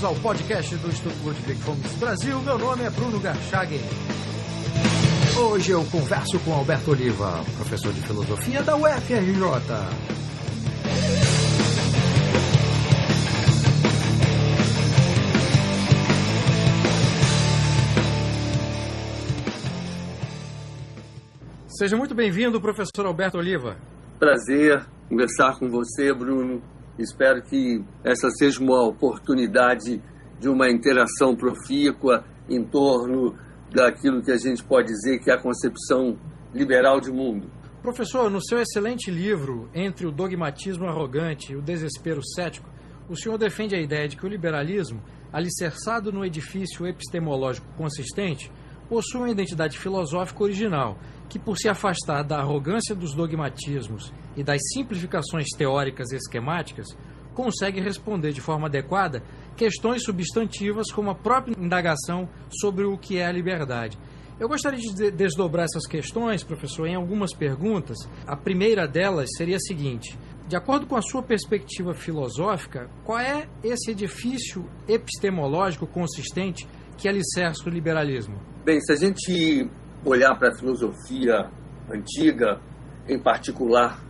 bem-vindos ao podcast do Instituto Ludwig Fomes Brasil. Meu nome é Bruno Garchagen. Hoje eu converso com Alberto Oliva, professor de filosofia da UFRJ. Seja muito bem-vindo, professor Alberto Oliva. Prazer conversar com você, Bruno. Espero que essa seja uma oportunidade de uma interação profícua em torno daquilo que a gente pode dizer que é a concepção liberal de mundo. Professor, no seu excelente livro, Entre o Dogmatismo Arrogante e o Desespero Cético, o senhor defende a ideia de que o liberalismo, alicerçado no edifício epistemológico consistente, possui uma identidade filosófica original, que, por se afastar da arrogância dos dogmatismos e das simplificações teóricas e esquemáticas, consegue responder de forma adequada questões substantivas como a própria indagação sobre o que é a liberdade. Eu gostaria de desdobrar essas questões, professor, em algumas perguntas. A primeira delas seria a seguinte: de acordo com a sua perspectiva filosófica, qual é esse edifício epistemológico consistente que alicerça o liberalismo? Bem, se a gente olhar para a filosofia antiga, em particular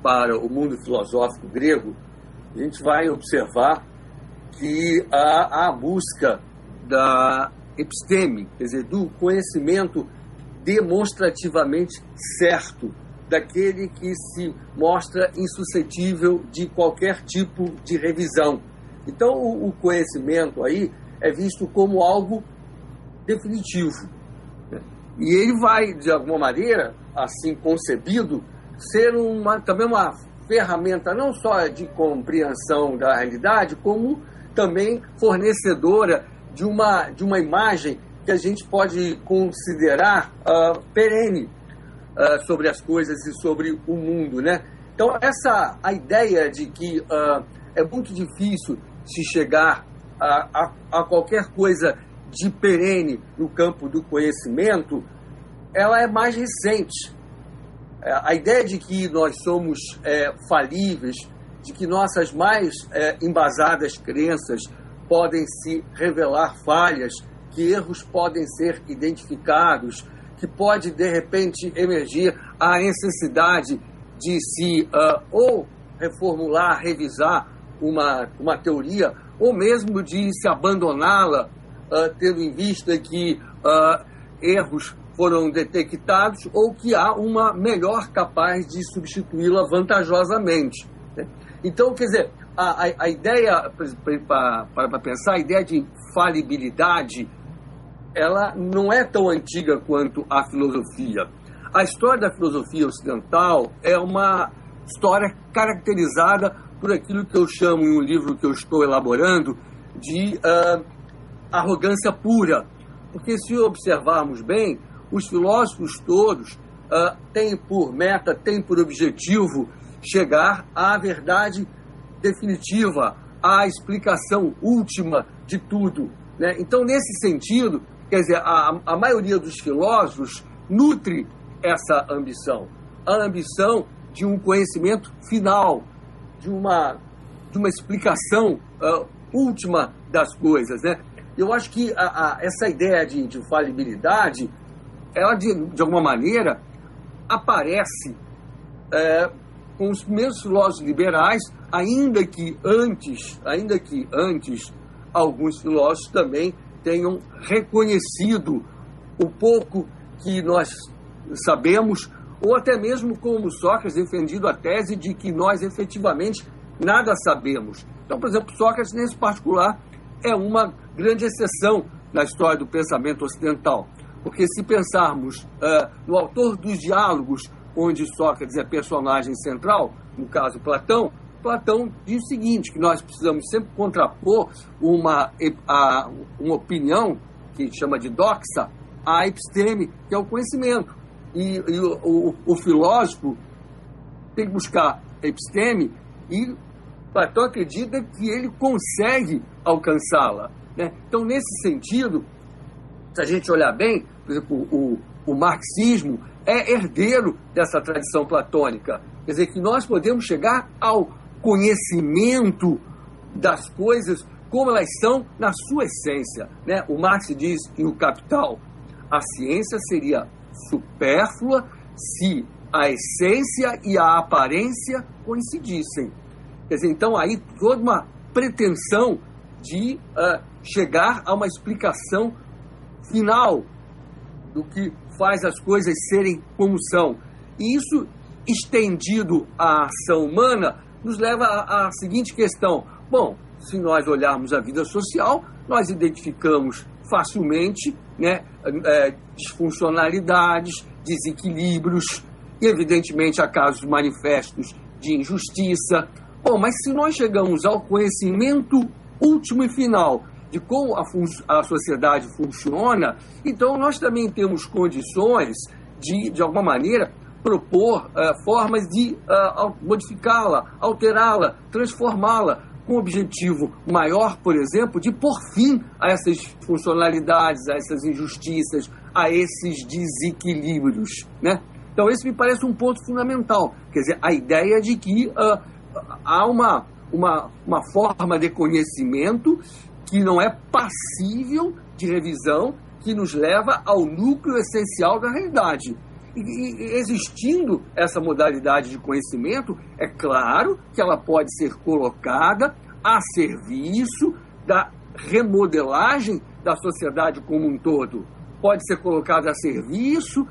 para o mundo filosófico grego, a gente vai observar que há a busca da episteme, quer dizer, do conhecimento demonstrativamente certo, daquele que se mostra insuscetível de qualquer tipo de revisão. Então, o conhecimento aí é visto como algo definitivo. E ele vai, de alguma maneira, assim concebido, ser também uma ferramenta não só de compreensão da realidade, como também fornecedora de uma imagem que a gente pode considerar perene sobre as coisas e sobre o mundo, né? Então, a ideia de que é muito difícil se chegar a qualquer coisa de perene no campo do conhecimento, ela é mais recente. A ideia de que nós somos falíveis, de que nossas mais embasadas crenças podem se revelar falhas, que erros podem ser identificados, que pode, de repente, emergir a necessidade de se ou reformular, revisar uma teoria, ou mesmo de se abandoná-la, tendo em vista que erros foram detectados ou que há uma melhor capaz de substituí-la vantajosamente, né? Então, quer dizer, a ideia, para pensar, a ideia de falibilidade, ela não é tão antiga quanto a filosofia. A história da filosofia ocidental é uma história caracterizada por aquilo que eu chamo, em um livro que eu estou elaborando, de arrogância pura. Porque, se observarmos bem, os filósofos todos têm por meta, têm por objetivo chegar à verdade definitiva, à explicação última de tudo, né? Então, nesse sentido, quer dizer, a maioria dos filósofos nutre essa ambição, a ambição de um conhecimento final, de uma explicação última das coisas, né? Eu acho que essa ideia de falibilidade, ela, de alguma maneira, aparece com os primeiros filósofos liberais, ainda que antes alguns filósofos também tenham reconhecido o pouco que nós sabemos, ou até mesmo como Sócrates defendido a tese de que nós efetivamente nada sabemos. Então, por exemplo, Sócrates, nesse particular, é uma grande exceção na história do pensamento ocidental. Porque se pensarmos no autor dos diálogos, onde Sócrates é personagem central, no caso Platão diz o seguinte, que nós precisamos sempre contrapor uma opinião, que chama de doxa, à episteme, que é o conhecimento. E o filósofo tem que buscar episteme, e Platão acredita que ele consegue alcançá-la, né? Então, nesse sentido, se a gente olhar bem, por exemplo, o marxismo é herdeiro dessa tradição platônica. Quer dizer, que nós podemos chegar ao conhecimento das coisas como elas são na sua essência, né? O Marx diz em O Capital: a ciência seria supérflua se a essência e a aparência coincidissem. Quer dizer, então aí toda uma pretensão de chegar a uma explicação final do que faz as coisas serem como são. E isso, estendido à ação humana, nos leva à seguinte questão. Bom, se nós olharmos a vida social, nós identificamos facilmente, né, disfuncionalidades, desequilíbrios, e evidentemente há casos manifestos de injustiça. Bom, mas se nós chegamos ao conhecimento último e final de como a sociedade funciona, então nós também temos condições de alguma maneira, propor formas de modificá-la, alterá-la, transformá-la, com o objetivo maior, por exemplo, de pôr fim a essas funcionalidades, a essas injustiças, a esses desequilíbrios, né? Então, esse me parece um ponto fundamental. Quer dizer, a ideia de que há uma forma de conhecimento que não é passível de revisão, que nos leva ao núcleo essencial da realidade. E existindo essa modalidade de conhecimento, é claro que ela pode ser colocada a serviço da remodelagem da sociedade como um todo. Pode ser colocada a serviço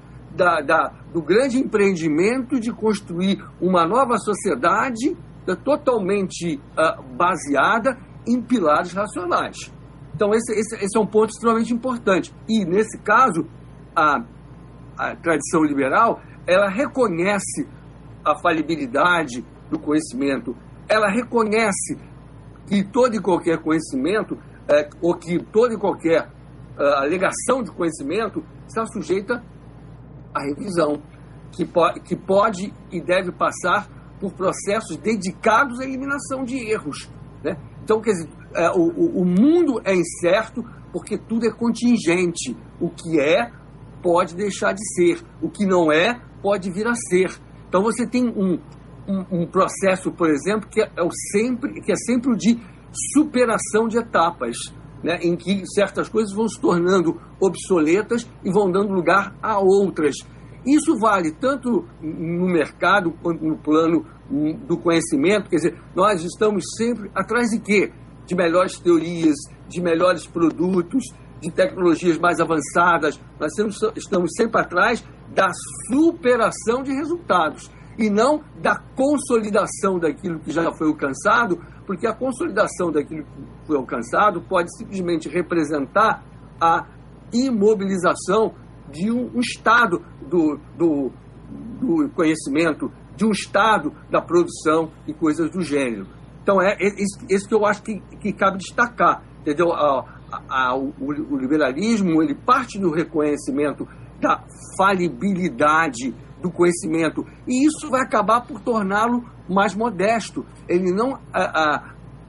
do grande empreendimento de construir uma nova sociedade totalmente baseada em pilares racionais. Então, esse é um ponto extremamente importante. E, nesse caso, a tradição liberal, ela reconhece a falibilidade do conhecimento, ela reconhece que todo e qualquer conhecimento, ou que toda e qualquer alegação de conhecimento está sujeita à revisão, que pode e deve passar por processos dedicados à eliminação de erros, né? Então, quer dizer, o mundo é incerto porque tudo é contingente. O que é pode deixar de ser, o que não é pode vir a ser. Então você tem um processo, por exemplo, que é sempre o de superação de etapas, né, em que certas coisas vão se tornando obsoletas e vão dando lugar a outras. Isso vale tanto no mercado quanto no plano do conhecimento. Quer dizer, nós estamos sempre atrás de quê? De melhores teorias, de melhores produtos, de tecnologias mais avançadas. Nós estamos sempre atrás da superação de resultados e não da consolidação daquilo que já foi alcançado, porque a consolidação daquilo que foi alcançado pode simplesmente representar a imobilização de um estado do conhecimento, de um estado da produção e coisas do gênero. Então, é isso que eu acho que cabe destacar, entendeu? O liberalismo, ele parte do reconhecimento da falibilidade do conhecimento, e isso vai acabar por torná-lo mais modesto. Ele não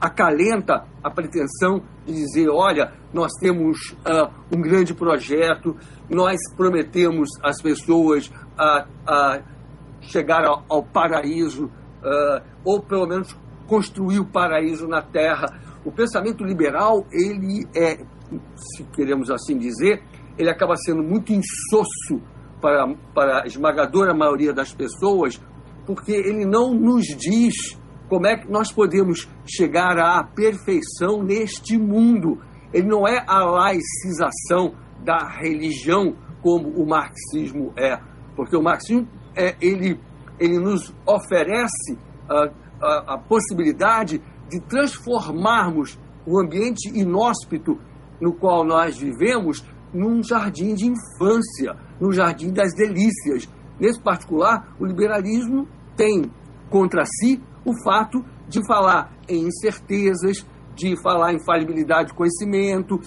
acalenta a pretensão de dizer, olha, nós temos um grande projeto, nós prometemos às pessoas chegar ao paraíso, ou pelo menos construir o paraíso na Terra. O pensamento liberal, ele se queremos assim dizer, ele acaba sendo muito insosso para a esmagadora maioria das pessoas, porque ele não nos diz como é que nós podemos chegar à perfeição neste mundo. Ele não é a laicização da religião como o marxismo é, porque o marxismo ele nos oferece a possibilidade de transformarmos o ambiente inóspito no qual nós vivemos num jardim de infância, num jardim das delícias. Nesse particular, o liberalismo tem contra si o fato de falar em incertezas, de falar em falibilidade do conhecimento,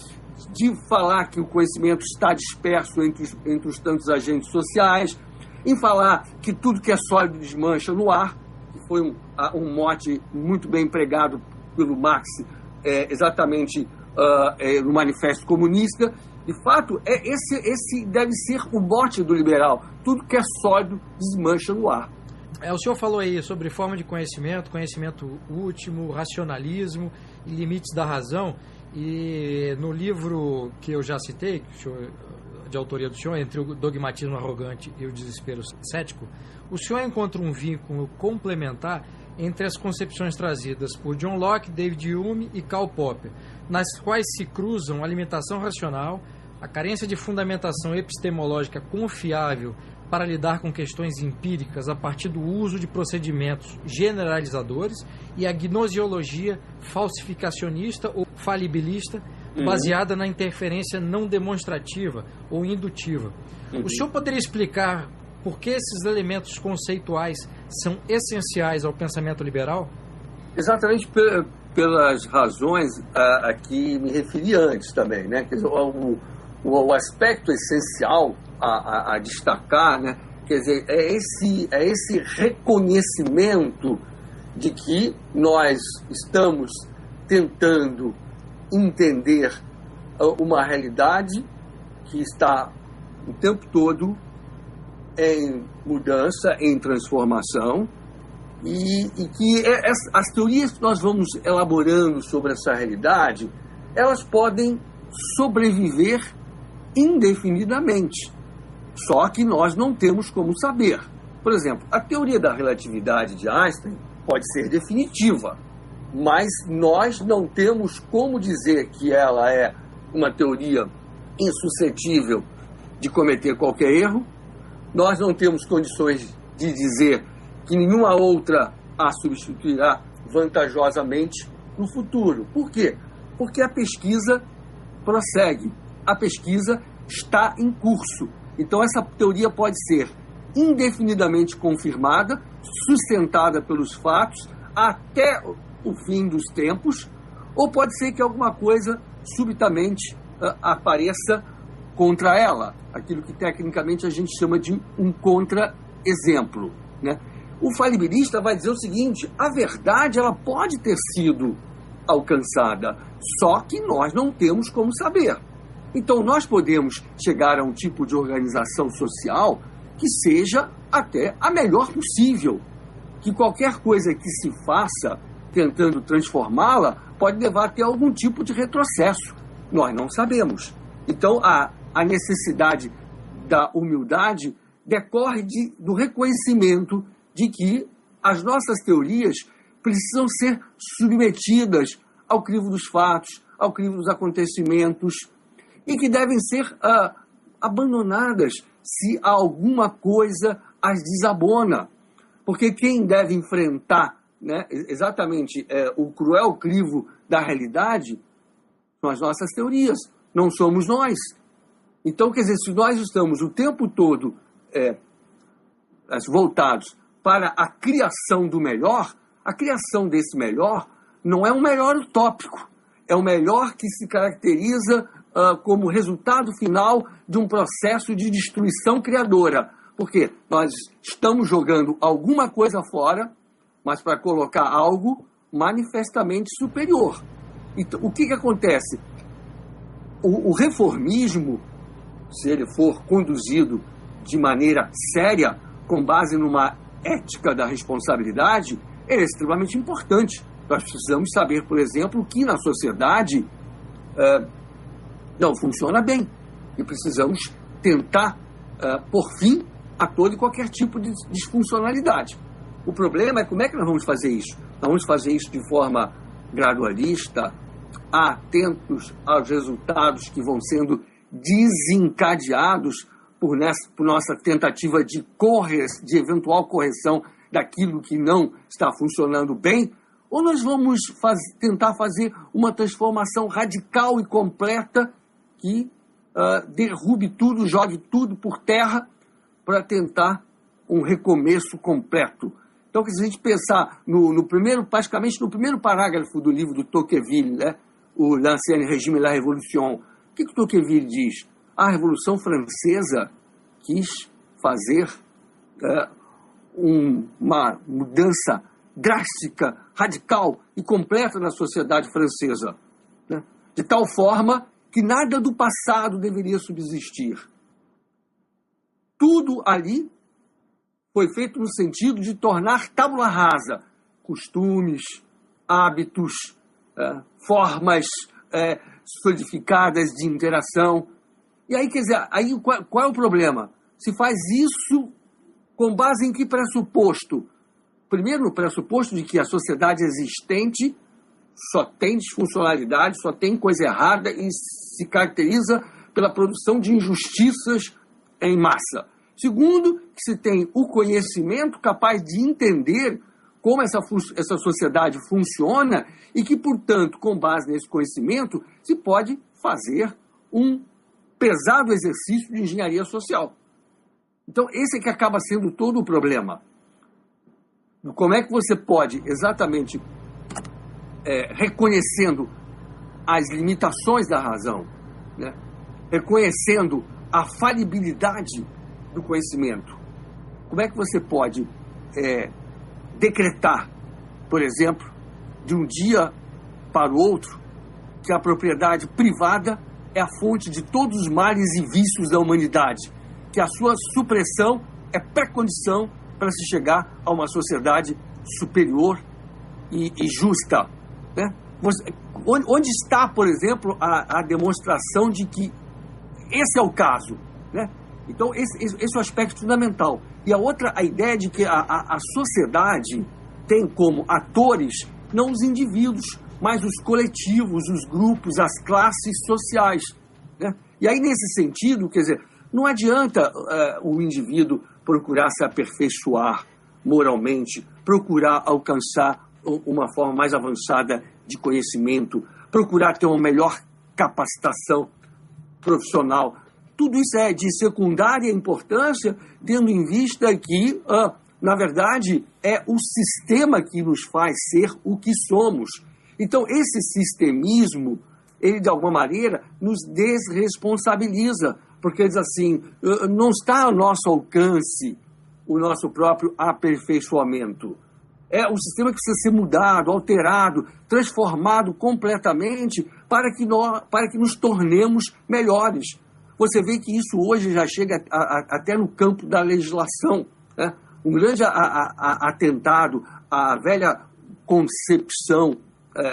de falar que o conhecimento está disperso entre os tantos agentes sociais, em falar que tudo que é sólido desmancha no ar, que foi um mote muito bem empregado pelo Marx, exatamente no Manifesto Comunista. De fato, esse deve ser o mote do liberal. Tudo que é sólido desmancha no ar. O senhor falou aí sobre forma de conhecimento, conhecimento último, racionalismo e limites da razão. E no livro que eu já citei, de autoria do senhor, Entre o Dogmatismo Arrogante e o Desespero Cético, o senhor encontra um vínculo complementar entre as concepções trazidas por John Locke, David Hume e Karl Popper, nas quais se cruzam a limitação racional, a carência de fundamentação epistemológica confiável para lidar com questões empíricas a partir do uso de procedimentos generalizadores e a gnosiologia falsificacionista ou falibilista baseada na interferência não demonstrativa ou indutiva. O senhor poderia explicar por que esses elementos conceituais são essenciais ao pensamento liberal? Exatamente pelas razões a que me referi antes também, né? Quer dizer, o aspecto essencial a destacar, né? Quer dizer, é esse reconhecimento de que nós estamos tentando entender uma realidade que está o tempo todo em mudança, em transformação, e que as teorias que nós vamos elaborando sobre essa realidade, elas podem sobreviver indefinidamente, só que nós não temos como saber. Por exemplo, a teoria da relatividade de Einstein pode ser definitiva, mas nós não temos como dizer que ela é uma teoria insuscetível de cometer qualquer erro. Nós não temos condições de dizer que nenhuma outra a substituirá vantajosamente no futuro. Por quê? Porque a pesquisa prossegue, a pesquisa está em curso. Então essa teoria pode ser indefinidamente confirmada, sustentada pelos fatos, até o fim dos tempos, ou pode ser que alguma coisa subitamente apareça contra ela, aquilo que tecnicamente a gente chama de um contra-exemplo, né? O falibilista vai dizer o seguinte: a verdade ela pode ter sido alcançada, só que nós não temos como saber. Então nós podemos chegar a um tipo de organização social que seja até a melhor possível, que qualquer coisa que se faça tentando transformá-la pode levar até algum tipo de retrocesso. Nós não sabemos. Então a necessidade da humildade decorre do reconhecimento de que as nossas teorias precisam ser submetidas ao crivo dos fatos, ao crivo dos acontecimentos, e que devem ser abandonadas se alguma coisa as desabona. Porque quem deve enfrentar, né, exatamente o cruel crivo da realidade são as nossas teorias, não somos nós. Então, quer dizer, se nós estamos o tempo todo voltados para a criação do melhor, a criação desse melhor não é um melhor utópico, é um melhor que se caracteriza como resultado final de um processo de destruição criadora. Porque nós estamos jogando alguma coisa fora, mas para colocar algo manifestamente superior. Então, o que acontece? O reformismo, se ele for conduzido de maneira séria, com base numa ética da responsabilidade, ele é extremamente importante. Nós precisamos saber, por exemplo, que na sociedade não funciona bem. E precisamos tentar pôr fim a todo e qualquer tipo de disfuncionalidade. O problema é como é que nós vamos fazer isso? Nós vamos fazer isso de forma gradualista, atentos aos resultados que vão sendo desencadeados por nossa tentativa de eventual correção daquilo que não está funcionando bem, ou nós vamos tentar fazer uma transformação radical e completa que derrube tudo, jogue tudo por terra para tentar um recomeço completo. Então, se a gente pensar praticamente no primeiro parágrafo do livro do Tocqueville, né, o L'Ancien Régime et la Révolution, o que Tocqueville diz? A Revolução Francesa quis fazer uma mudança drástica, radical e completa na sociedade francesa, né? De tal forma que nada do passado deveria subsistir. Tudo ali foi feito no sentido de tornar tábula rasa costumes, hábitos, formas solidificadas de interação. E aí, quer dizer, aí qual é o problema? Se faz isso com base em que pressuposto? Primeiro, no pressuposto de que a sociedade existente só tem disfuncionalidade, só tem coisa errada e se caracteriza pela produção de injustiças em massa. Segundo, que se tem o conhecimento capaz de entender como essa sociedade funciona e que, portanto, com base nesse conhecimento, se pode fazer um pesado exercício de engenharia social. Então, esse é que acaba sendo todo o problema. Como é que você pode, exatamente, reconhecendo as limitações da razão, né? Reconhecendo a falibilidade do conhecimento, como é que você pode decretar, por exemplo, de um dia para o outro, que a propriedade privada é a fonte de todos os males e vícios da humanidade, que a sua supressão é pré-condição para se chegar a uma sociedade superior e justa, né? Onde está, por exemplo, a demonstração de que esse é o caso, né? Então, esse é o aspecto fundamental. E a ideia de que a sociedade tem como atores não os indivíduos, mas os coletivos, os grupos, as classes sociais, né? E aí, nesse sentido, quer dizer, não adianta o indivíduo procurar se aperfeiçoar moralmente, procurar alcançar uma forma mais avançada de conhecimento, procurar ter uma melhor capacitação profissional. Tudo isso é de secundária importância, tendo em vista que, na verdade, é o sistema que nos faz ser o que somos. Então, esse sistemismo, ele, de alguma maneira, nos desresponsabiliza, porque diz assim, não está ao nosso alcance o nosso próprio aperfeiçoamento. É um sistema que precisa ser mudado, alterado, transformado completamente para que nos tornemos melhores. Você vê que isso hoje já chega até no campo da legislação, né? Um grande atentado à velha concepção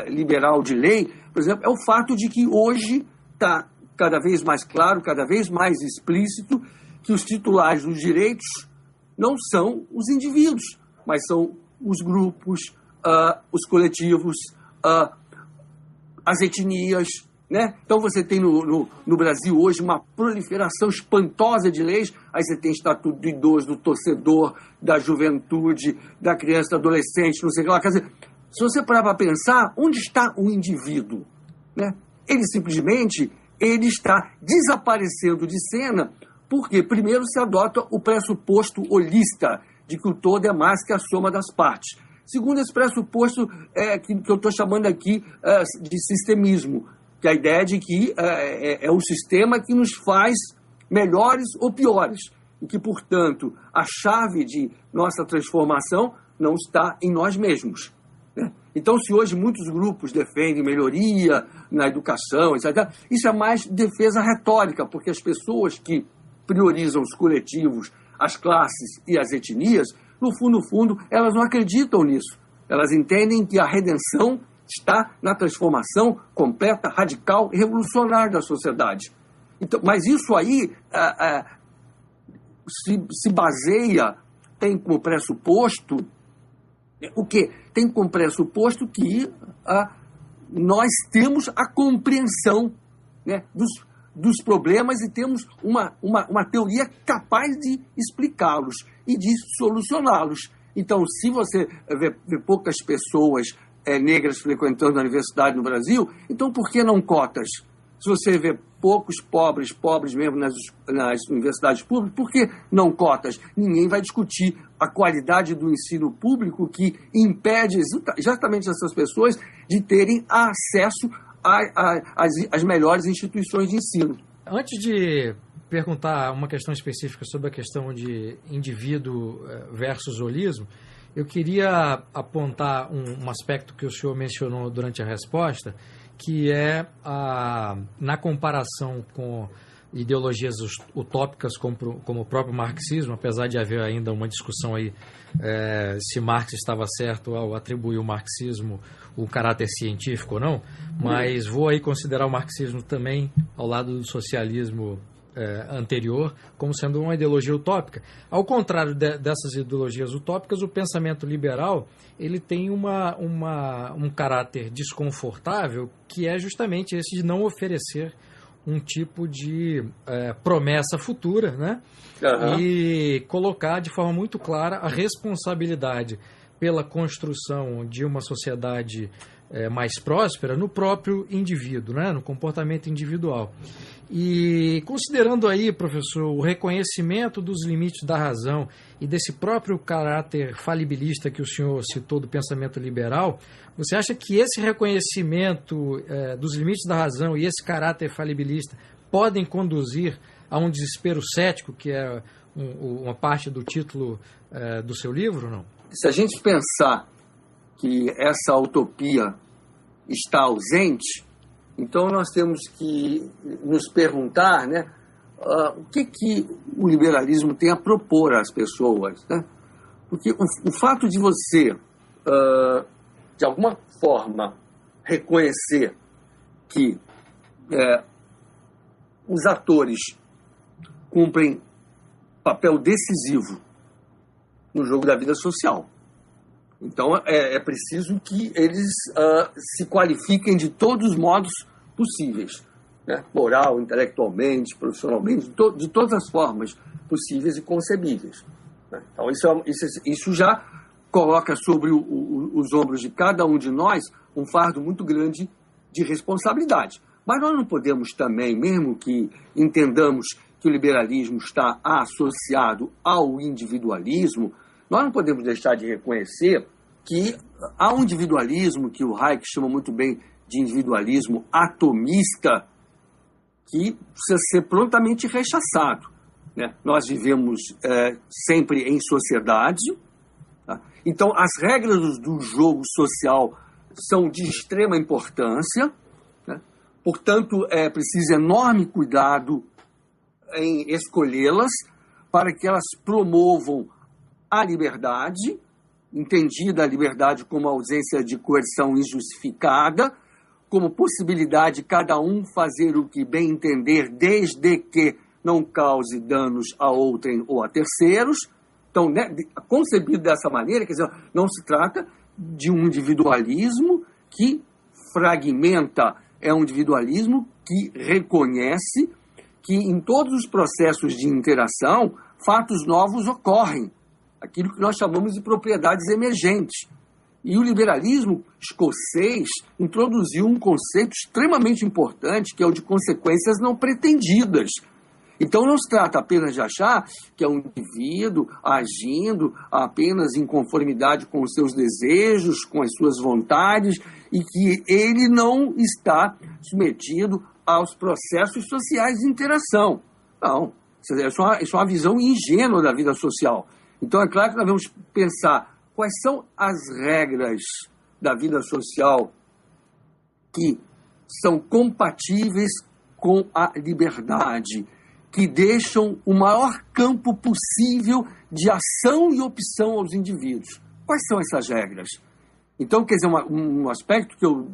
liberal de lei, por exemplo, é o fato de que hoje está cada vez mais claro, cada vez mais explícito, que os titulares dos direitos não são os indivíduos, mas são os grupos, os coletivos, as etnias, né? Então você tem no Brasil hoje uma proliferação espantosa de leis. Aí você tem estatuto do idoso, do torcedor, da juventude, da criança, do adolescente, não sei o que lá. Quer dizer, se você parar para pensar, onde está o indivíduo, né? Ele simplesmente está desaparecendo de cena, porque primeiro se adota o pressuposto holista de que o todo é mais que a soma das partes. Segundo, esse pressuposto que eu estou chamando aqui de sistemismo, que é a ideia de que é o sistema que nos faz melhores ou piores, e que, portanto, a chave de nossa transformação não está em nós mesmos, né? Então, se hoje muitos grupos defendem melhoria na educação, etc., isso é mais defesa retórica, porque as pessoas que priorizam os coletivos, as classes e as etnias, no fundo, elas não acreditam nisso. Elas entendem que a redenção está na transformação completa, radical e revolucionária da sociedade. Então, mas isso aí se baseia, tem como pressuposto, o quê? Tem como pressuposto que nós temos a compreensão, né, dos problemas e temos uma teoria capaz de explicá-los e de solucioná-los. Então, se você vê poucas pessoas negras frequentando a universidade no Brasil, então por que não cotas? Se você vê poucos pobres mesmo nas universidades públicas, por que não cotas? Ninguém vai discutir a qualidade do ensino público que impede exatamente essas pessoas de terem acesso às melhores instituições de ensino. Antes de perguntar uma questão específica sobre a questão de indivíduo versus holismo, eu queria apontar um aspecto que o senhor mencionou durante a resposta, que é na comparação com ideologias utópicas como o próprio marxismo, apesar de haver ainda uma discussão aí se Marx estava certo ao atribuir ao marxismo o caráter científico ou não, mas vou aí considerar o marxismo também ao lado do socialismo anterior como sendo uma ideologia utópica. Ao contrário dessas ideologias utópicas, o pensamento liberal ele tem um caráter desconfortável, que é justamente esse de não oferecer um tipo de promessa futura, né? Uhum. E colocar de forma muito clara a responsabilidade pela construção de uma sociedade mais próspera no próprio indivíduo, né? No comportamento individual. E considerando aí, professor, o reconhecimento dos limites da razão e desse próprio caráter falibilista que o senhor citou do pensamento liberal, você acha que esse reconhecimento dos limites da razão e esse caráter falibilista podem conduzir a um desespero cético, que é uma parte do título do seu livro, não? Se a gente pensar que essa utopia está ausente, então nós temos que nos perguntar, né, o que o liberalismo tem a propor às pessoas, né? Porque o fato de você, de alguma forma, reconhecer que os atores cumprem papel decisivo no jogo da vida social. Então, é preciso que eles se qualifiquem de todos os modos possíveis, né? Moral, intelectualmente, profissionalmente, de todas as formas possíveis e concebíveis, né? Então, isso já coloca sobre os ombros de cada um de nós um fardo muito grande de responsabilidade. Mas nós não podemos também, mesmo que entendamos que o liberalismo está associado ao individualismo, nós não podemos deixar de reconhecer que há um individualismo que o Hayek chama muito bem de individualismo atomista, que precisa ser prontamente rechaçado, né? Nós vivemos sempre em sociedade, tá? Então as regras do jogo social são de extrema importância, né? Portanto, é preciso enorme cuidado em escolhê-las para que elas promovam a liberdade, entendida a liberdade como ausência de coerção injustificada, como possibilidade de cada um fazer o que bem entender, desde que não cause danos a outrem ou a terceiros. Então, né, concebido dessa maneira, quer dizer, não se trata de um individualismo que fragmenta, é um individualismo que reconhece que em todos os processos de interação, fatos novos ocorrem, aquilo que nós chamamos de propriedades emergentes. E o liberalismo escocês introduziu um conceito extremamente importante, que é o de consequências não pretendidas. Então não se trata apenas de achar que é um indivíduo agindo apenas em conformidade com os seus desejos, com as suas vontades, e que ele não está submetido aos processos sociais de interação. Não, isso é uma visão ingênua da vida social. Então, é claro que nós vamos pensar quais são as regras da vida social que são compatíveis com a liberdade, que deixam o maior campo possível de ação e opção aos indivíduos. Quais são essas regras? Então, quer dizer, um aspecto que eu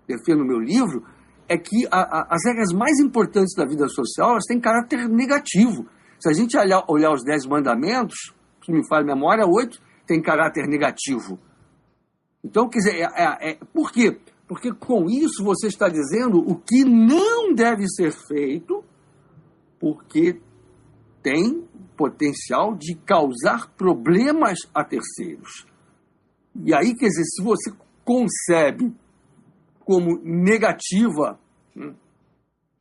defendo no meu livro é que as regras mais importantes da vida social, elas têm caráter negativo. Se a gente olhar os 10 mandamentos, que me falha a memória, 8 tem caráter negativo. Então, quer dizer, por quê? Porque com isso você está dizendo o que não deve ser feito, porque tem potencial de causar problemas a terceiros. E aí, quer dizer, se você concebe como negativa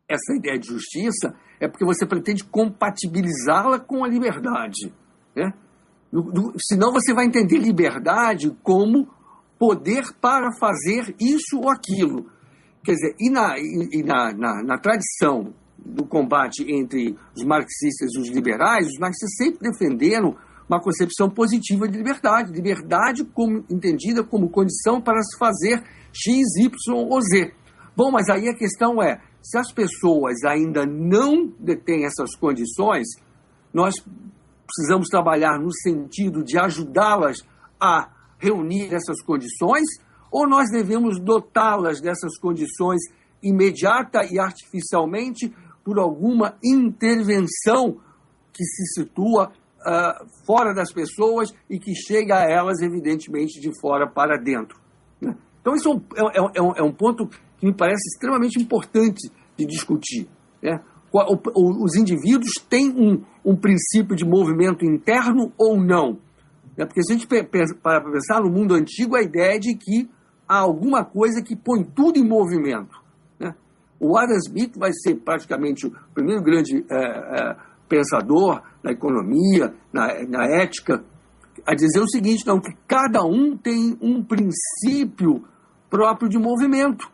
essa ideia de justiça, é porque você pretende compatibilizá-la com a liberdade, né? Senão você vai entender liberdade como poder para fazer isso ou aquilo. Quer dizer, na tradição do combate entre os marxistas e os liberais, os marxistas sempre defenderam uma concepção positiva de liberdade. Liberdade entendida como condição para se fazer X, Y ou Z. Bom, mas aí a questão é, se as pessoas ainda não detêm essas condições, nós precisamos trabalhar no sentido de ajudá-las a reunir essas condições, ou nós devemos dotá-las dessas condições imediata e artificialmente por alguma intervenção que se situa fora das pessoas e que chega a elas, evidentemente, de fora para dentro, né? Então, isso é um ponto que me parece extremamente importante de discutir, né? Os indivíduos têm um princípio de movimento interno ou não? Né? Porque se a gente para pensar no mundo antigo, a ideia é de que há alguma coisa que põe tudo em movimento, né? O Adam Smith vai ser praticamente o primeiro grande pensador na economia, na ética, a dizer o seguinte, não, que cada um tem um princípio próprio de movimento.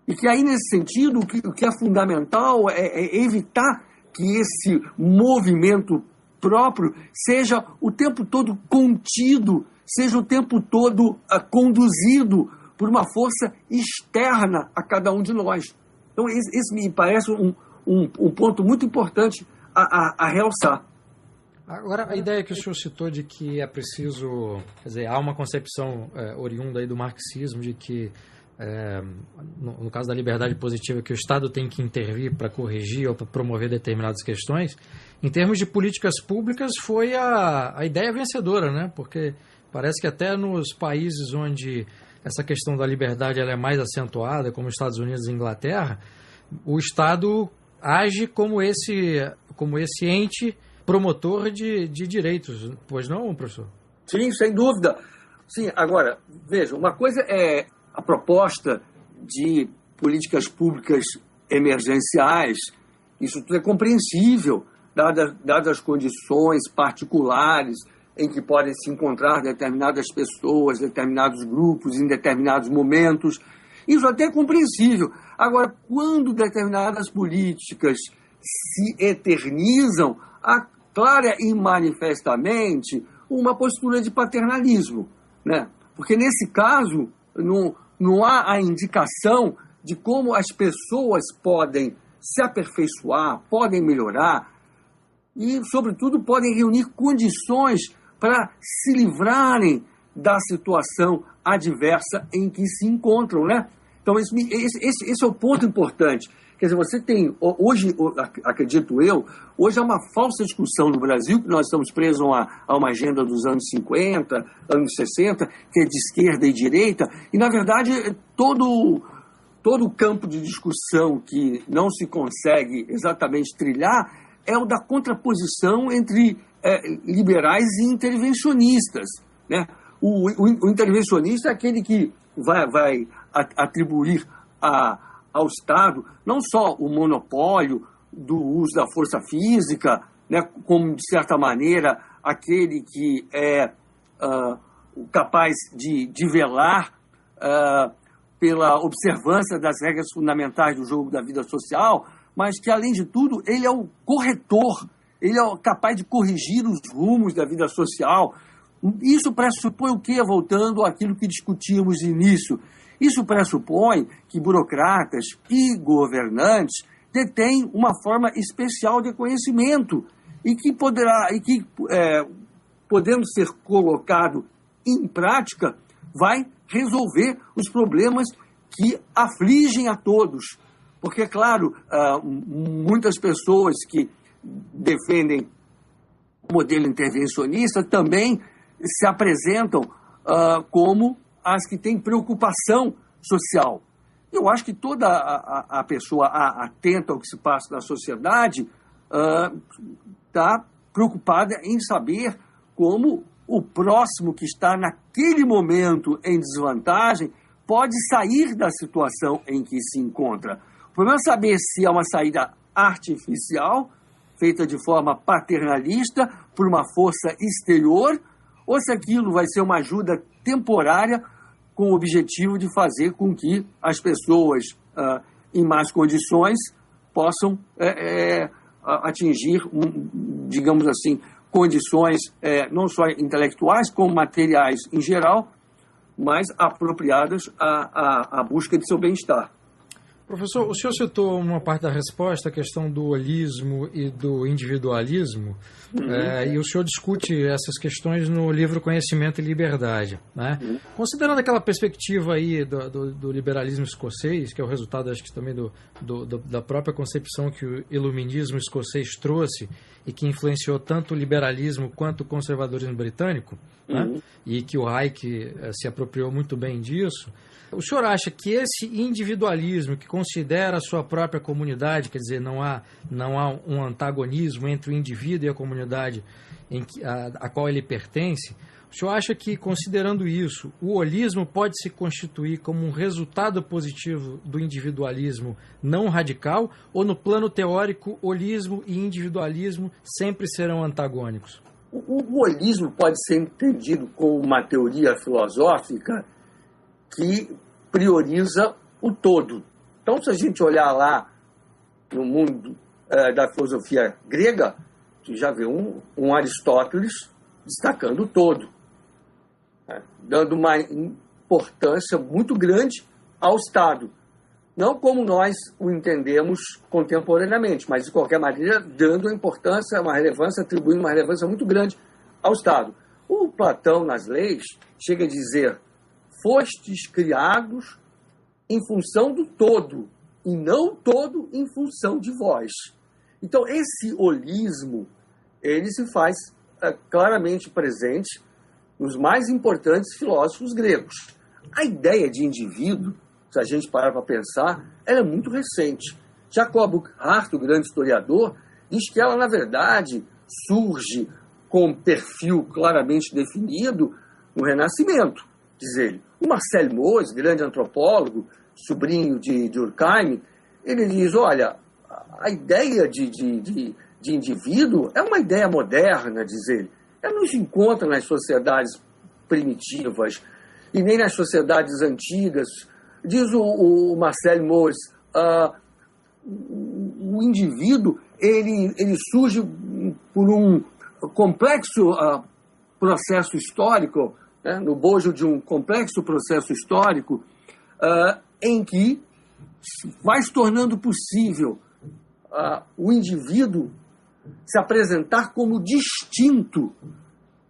E que aí, nesse sentido, o que é fundamental é evitar que esse movimento próprio seja o tempo todo contido, seja o tempo todo conduzido por uma força externa a cada um de nós. Então, esse me parece um ponto muito importante a realçar. Agora, a ideia que o senhor citou de que é preciso, quer dizer, há uma concepção oriunda aí do marxismo de que, no caso da liberdade positiva, que o Estado tem que intervir para corrigir ou para promover determinadas questões, em termos de políticas públicas foi a ideia vencedora, né? Porque parece que até nos países onde essa questão da liberdade ela é mais acentuada, como os Estados Unidos e Inglaterra, o Estado age como esse ente promotor de direitos, pois não, professor? Sim, sem dúvida. Sim, agora, veja, uma coisa é a proposta de políticas públicas emergenciais, isso tudo é compreensível, dadas as condições particulares em que podem se encontrar determinadas pessoas, determinados grupos, em determinados momentos. Isso até é compreensível. Agora, quando determinadas políticas se eternizam, há clara e manifestamente uma postura de paternalismo, né? Porque, nesse caso, não há a indicação de como as pessoas podem se aperfeiçoar, podem melhorar e, sobretudo, podem reunir condições para se livrarem da situação adversa em que se encontram, né? Então, esse é o ponto importante. Quer dizer, você tem, hoje, acredito eu, hoje há uma falsa discussão no Brasil, que nós estamos presos a uma agenda dos anos 50, anos 60, que é de esquerda e direita, e, na verdade, todo o campo de discussão que não se consegue exatamente trilhar é o da contraposição entre liberais e intervencionistas, né? O intervencionista é aquele que vai atribuir ao Estado não só o monopólio do uso da força física, né, como, de certa maneira, aquele que é capaz de velar pela observância das regras fundamentais do jogo da vida social, mas que, além de tudo, ele é o corretor, ele é capaz de corrigir os rumos da vida social. Isso pressupõe o quê? Voltando àquilo que discutíamos no início. Isso pressupõe que burocratas e governantes detêm uma forma especial de conhecimento e que podendo ser colocado em prática, vai resolver os problemas que afligem a todos. Porque, claro, muitas pessoas que defendem o modelo intervencionista também se apresentam como as que têm preocupação social. Eu acho que toda a pessoa atenta ao que se passa na sociedade está preocupada em saber como o próximo que está naquele momento em desvantagem pode sair da situação em que se encontra. O problema é saber se é uma saída artificial, feita de forma paternalista, por uma força exterior, ou se aquilo vai ser uma ajuda temporária com o objetivo de fazer com que as pessoas em más condições possam atingir, digamos assim, condições não só intelectuais, como materiais em geral, mas apropriadas à busca de seu bem-estar. Professor, o senhor citou uma parte da resposta, a questão do holismo e do individualismo, e o senhor discute essas questões no livro Conhecimento e Liberdade, né? Considerando aquela perspectiva aí do liberalismo escocês, que é o resultado, acho que também da própria concepção que o iluminismo escocês trouxe e que influenciou tanto o liberalismo quanto o conservadorismo britânico, né? E que o Hayek se apropriou muito bem disso, o senhor acha que esse individualismo que considera a sua própria comunidade, quer dizer, não há um antagonismo entre o indivíduo e a comunidade a qual ele pertence, o senhor acha que, considerando isso, o holismo pode se constituir como um resultado positivo do individualismo não radical, ou no plano teórico, holismo e individualismo sempre serão antagônicos? O holismo pode ser entendido como uma teoria filosófica que prioriza o todo. Então, se a gente olhar lá no mundo da filosofia grega, você já vê um Aristóteles destacando o todo, né? Dando uma importância muito grande ao Estado. Não como nós o entendemos contemporaneamente, mas, de qualquer maneira, dando uma relevância, atribuindo uma relevância muito grande ao Estado. O Platão, nas leis, chega a dizer: fostes criados em função do todo, e não todo em função de vós. Então, esse holismo, ele se faz claramente presente nos mais importantes filósofos gregos. A ideia de indivíduo, se a gente parar para pensar, ela é muito recente. Jacob Hart, o grande historiador, diz que ela, na verdade, surge com um perfil claramente definido no Renascimento, diz ele. O Marcel Mauss, grande antropólogo, sobrinho de Durkheim, ele diz, olha, a ideia de indivíduo é uma ideia moderna, diz ele. Ela não se encontra nas sociedades primitivas e nem nas sociedades antigas. Diz o Marcel Mauss, o indivíduo ele surge por um complexo processo histórico, né, no bojo de um complexo processo histórico, em que vai se tornando possível o indivíduo se apresentar como distinto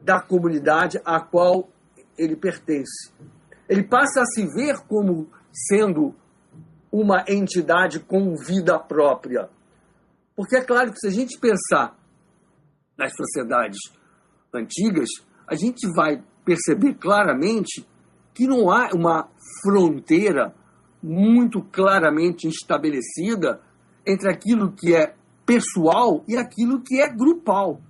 da comunidade à qual ele pertence. Ele passa a se ver como sendo uma entidade com vida própria. Porque é claro que, se a gente pensar nas sociedades antigas, a gente vai perceber claramente que não há uma fronteira muito claramente estabelecida entre aquilo que é pessoal e aquilo que é grupal,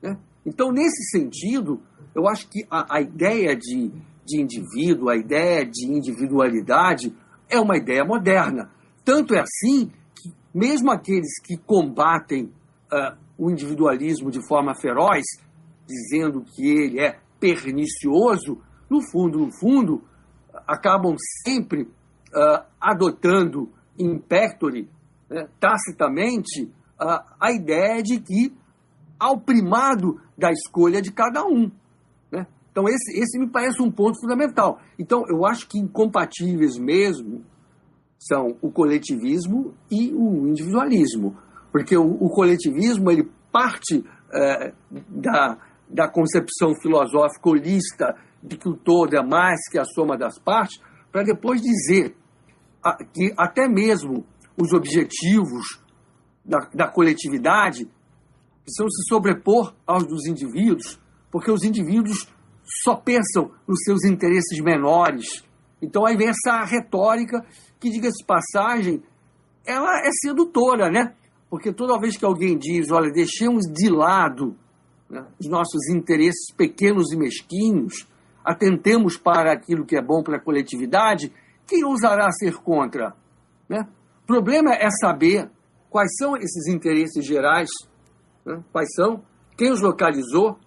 né? Então, nesse sentido, eu acho que a ideia de indivíduo, a ideia de individualidade é uma ideia moderna. Tanto é assim que mesmo aqueles que combatem o individualismo de forma feroz, dizendo que ele é pernicioso, no fundo, acabam sempre adotando in pectore, né, tacitamente, a ideia de que há o primado da escolha de cada um, né? Então, esse me parece um ponto fundamental. Então, eu acho que incompatíveis mesmo são o coletivismo e o individualismo, porque o coletivismo ele parte da concepção filosófica holista de que o todo é mais que a soma das partes, para depois dizer que até mesmo os objetivos da coletividade precisam se sobrepor aos dos indivíduos, porque os indivíduos só pensam nos seus interesses menores. Então aí vem essa retórica que, diga-se de passagem, ela é sedutora, né? Porque toda vez que alguém diz, olha, deixemos de lado, né, os nossos interesses pequenos e mesquinhos, atentemos para aquilo que é bom para a coletividade, quem ousará ser contra, né? O problema é saber quais são esses interesses gerais, né? Quais são, quem os localizou,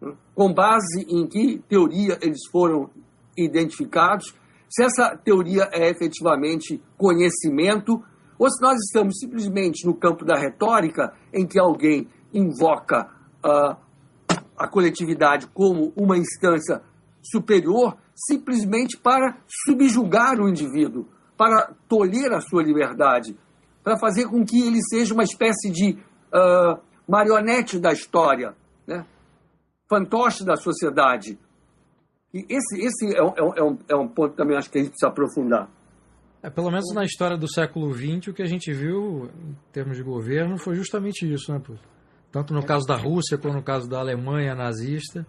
né? Com base em que teoria eles foram identificados, se essa teoria é efetivamente conhecimento, ou se nós estamos simplesmente no campo da retórica, em que alguém invoca a coletividade como uma instância superior, simplesmente para subjugar o indivíduo. para tolher a sua liberdade, para fazer com que ele seja uma espécie de marionete da história, né? Fantoche da sociedade. E esse é um ponto também acho que a gente precisa aprofundar. Pelo menos na história do século XX, o que a gente viu em termos de governo foi justamente isso, né, Puto? Tanto no caso da Rússia, como no caso da Alemanha nazista,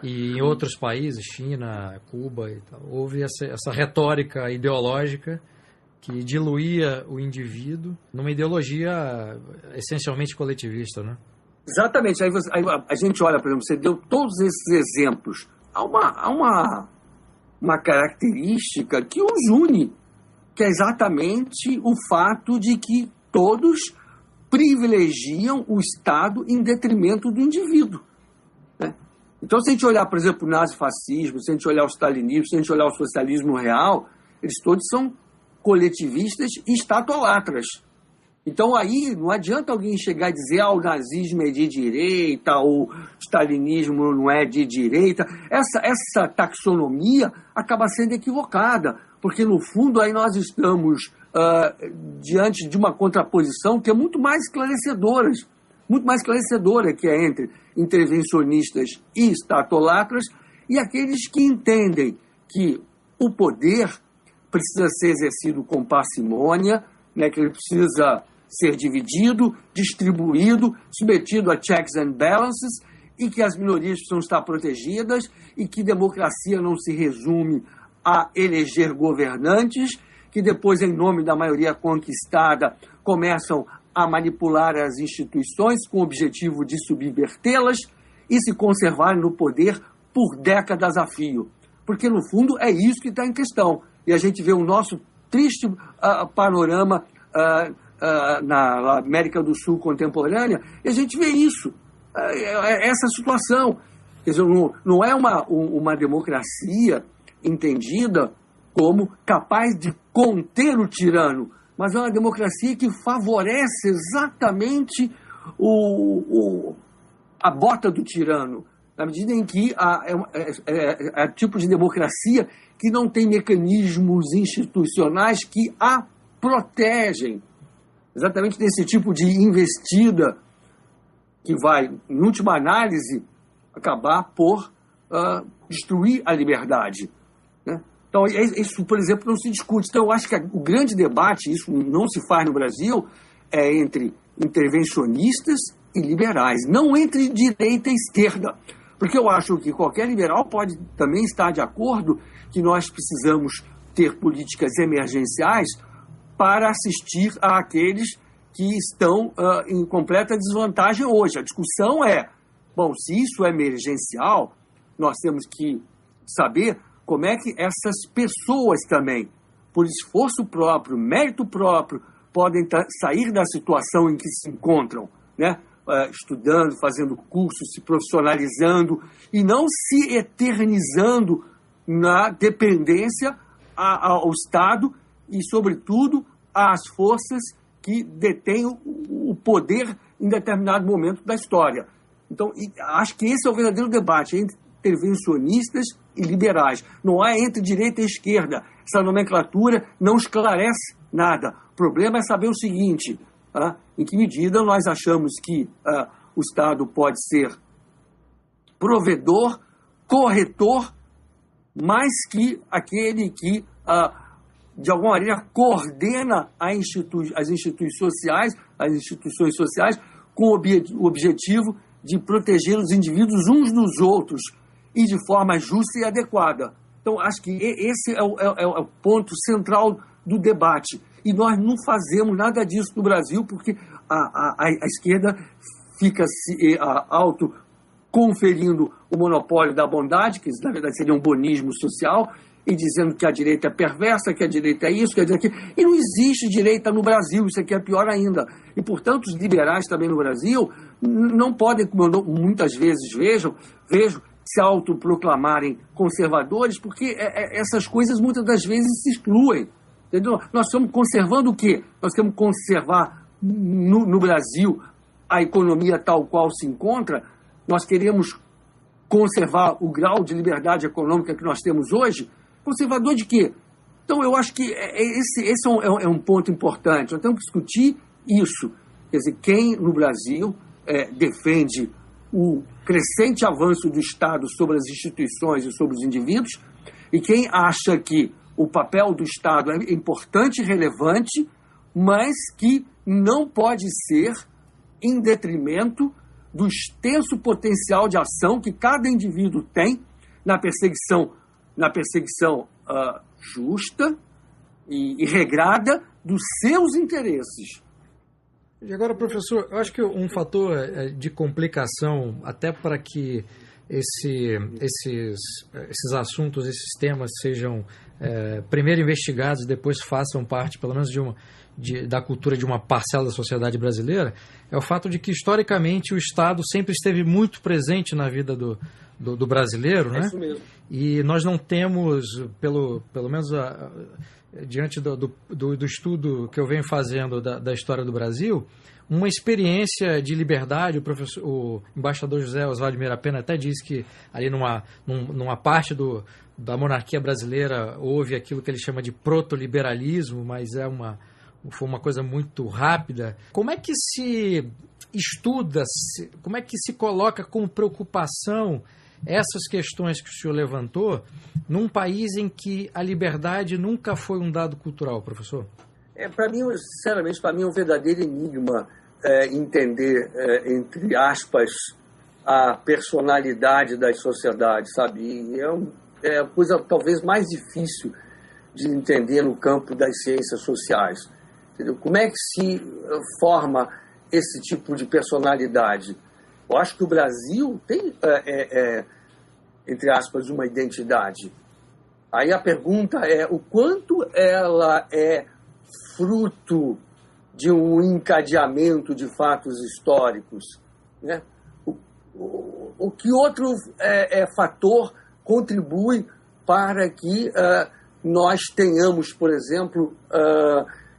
e em outros países, China, Cuba e tal. Houve essa retórica ideológica que diluía o indivíduo numa ideologia essencialmente coletivista, né? Exatamente. Aí a gente olha, por exemplo, você deu todos esses exemplos. Há uma característica que os une, que é exatamente o fato de que todos privilegiam o Estado em detrimento do indivíduo, né? Então, se a gente olhar, por exemplo, o nazifascismo, se a gente olhar o stalinismo, se a gente olhar o socialismo real, eles todos são coletivistas e estatolatras. Então, aí, não adianta alguém chegar e dizer o nazismo é de direita, ou o stalinismo não é de direita. Essa taxonomia acaba sendo equivocada, porque, no fundo, aí nós estamos diante de uma contraposição que é muito mais esclarecedora, que é entre intervencionistas e estatolatras, e aqueles que entendem que o poder precisa ser exercido com parcimônia, né, que ele precisa ser dividido, distribuído, submetido a checks and balances, e que as minorias precisam estar protegidas, e que democracia não se resume a eleger governantes, que depois, em nome da maioria conquistada, começam a manipular as instituições com o objetivo de subvertê-las e se conservarem no poder por décadas a fio. Porque, no fundo, é isso que está em questão. E a gente vê o nosso triste panorama na América do Sul contemporânea, e a gente vê isso, essa situação. Quer dizer, não é uma democracia entendida como capaz de conter o tirano, mas é uma democracia que favorece exatamente a bota do tirano, na medida em que é tipo de democracia que não tem mecanismos institucionais que a protegem, exatamente desse tipo de investida que vai, em última análise, acabar por destruir a liberdade, né? Então, isso, por exemplo, não se discute. Então, eu acho que o grande debate, isso não se faz no Brasil, é entre intervencionistas e liberais, não entre direita e esquerda. Porque eu acho que qualquer liberal pode também estar de acordo que nós precisamos ter políticas emergenciais para assistir àqueles que estão em completa desvantagem hoje. A discussão é, bom, se isso é emergencial, nós temos que saber como é que essas pessoas também, por esforço próprio, mérito próprio, podem sair da situação em que se encontram, né? Estudando, fazendo cursos, se profissionalizando e não se eternizando na dependência ao Estado e, sobretudo, às forças que detêm o poder em determinado momento da história. Então, acho que esse é o verdadeiro debate entre intervencionistas e liberais. Não há entre direita e esquerda. Essa nomenclatura não esclarece nada. O problema é saber o seguinte: em que medida nós achamos que o Estado pode ser provedor, corretor, mais que aquele que, de alguma maneira, coordena as instituições sociais com o objetivo de proteger os indivíduos uns dos outros e de forma justa e adequada. Então, acho que esse é o ponto central do debate. E nós não fazemos nada disso no Brasil, porque a esquerda fica se auto-conferindo o monopólio da bondade, que na verdade seria um bonismo social, e dizendo que a direita é perversa, que a direita é isso, que a direita é aquilo. E não existe direita no Brasil, isso aqui é pior ainda. E, portanto, os liberais também no Brasil não podem, como eu muitas vezes vejo, se autoproclamarem conservadores, porque essas coisas muitas das vezes se excluem. Entendeu? Nós estamos conservando o quê? Nós queremos conservar no Brasil a economia tal qual se encontra? Nós queremos conservar o grau de liberdade econômica que nós temos hoje? Conservador de quê? Então, eu acho que esse é um ponto importante. Nós temos que discutir isso. Quer dizer, quem no Brasil defende o crescente avanço do Estado sobre as instituições e sobre os indivíduos, e quem acha que o papel do Estado é importante e relevante, mas que não pode ser em detrimento do extenso potencial de ação que cada indivíduo tem na perseguição justa e regrada dos seus interesses. E agora, professor, eu acho que um fator de complicação, até para que esses assuntos, esses temas sejam primeiro investigados e depois façam parte, pelo menos, da cultura de uma parcela da sociedade brasileira, é o fato de que, historicamente, o Estado sempre esteve muito presente na vida do brasileiro, né? Isso mesmo. E nós não temos, pelo menos diante do estudo que eu venho fazendo da história do Brasil, uma experiência de liberdade. O embaixador José Oswaldo Meira Pena até disse que ali numa parte da monarquia brasileira houve aquilo que ele chama de protoliberalismo, mas foi uma coisa muito rápida. Como é que se estuda, como é que se coloca como preocupação essas questões que o senhor levantou num país em que a liberdade nunca foi um dado cultural, professor? Para mim, sinceramente, é um verdadeiro enigma entender, entre aspas, a personalidade das sociedades, sabe? E é a coisa talvez mais difícil de entender no campo das ciências sociais. Entendeu? Como é que se forma esse tipo de personalidade? Eu acho que o Brasil tem, entre aspas, uma identidade. Aí a pergunta é o quanto ela é fruto de um encadeamento de fatos históricos, né? O que outro fator contribui para que nós tenhamos, por exemplo,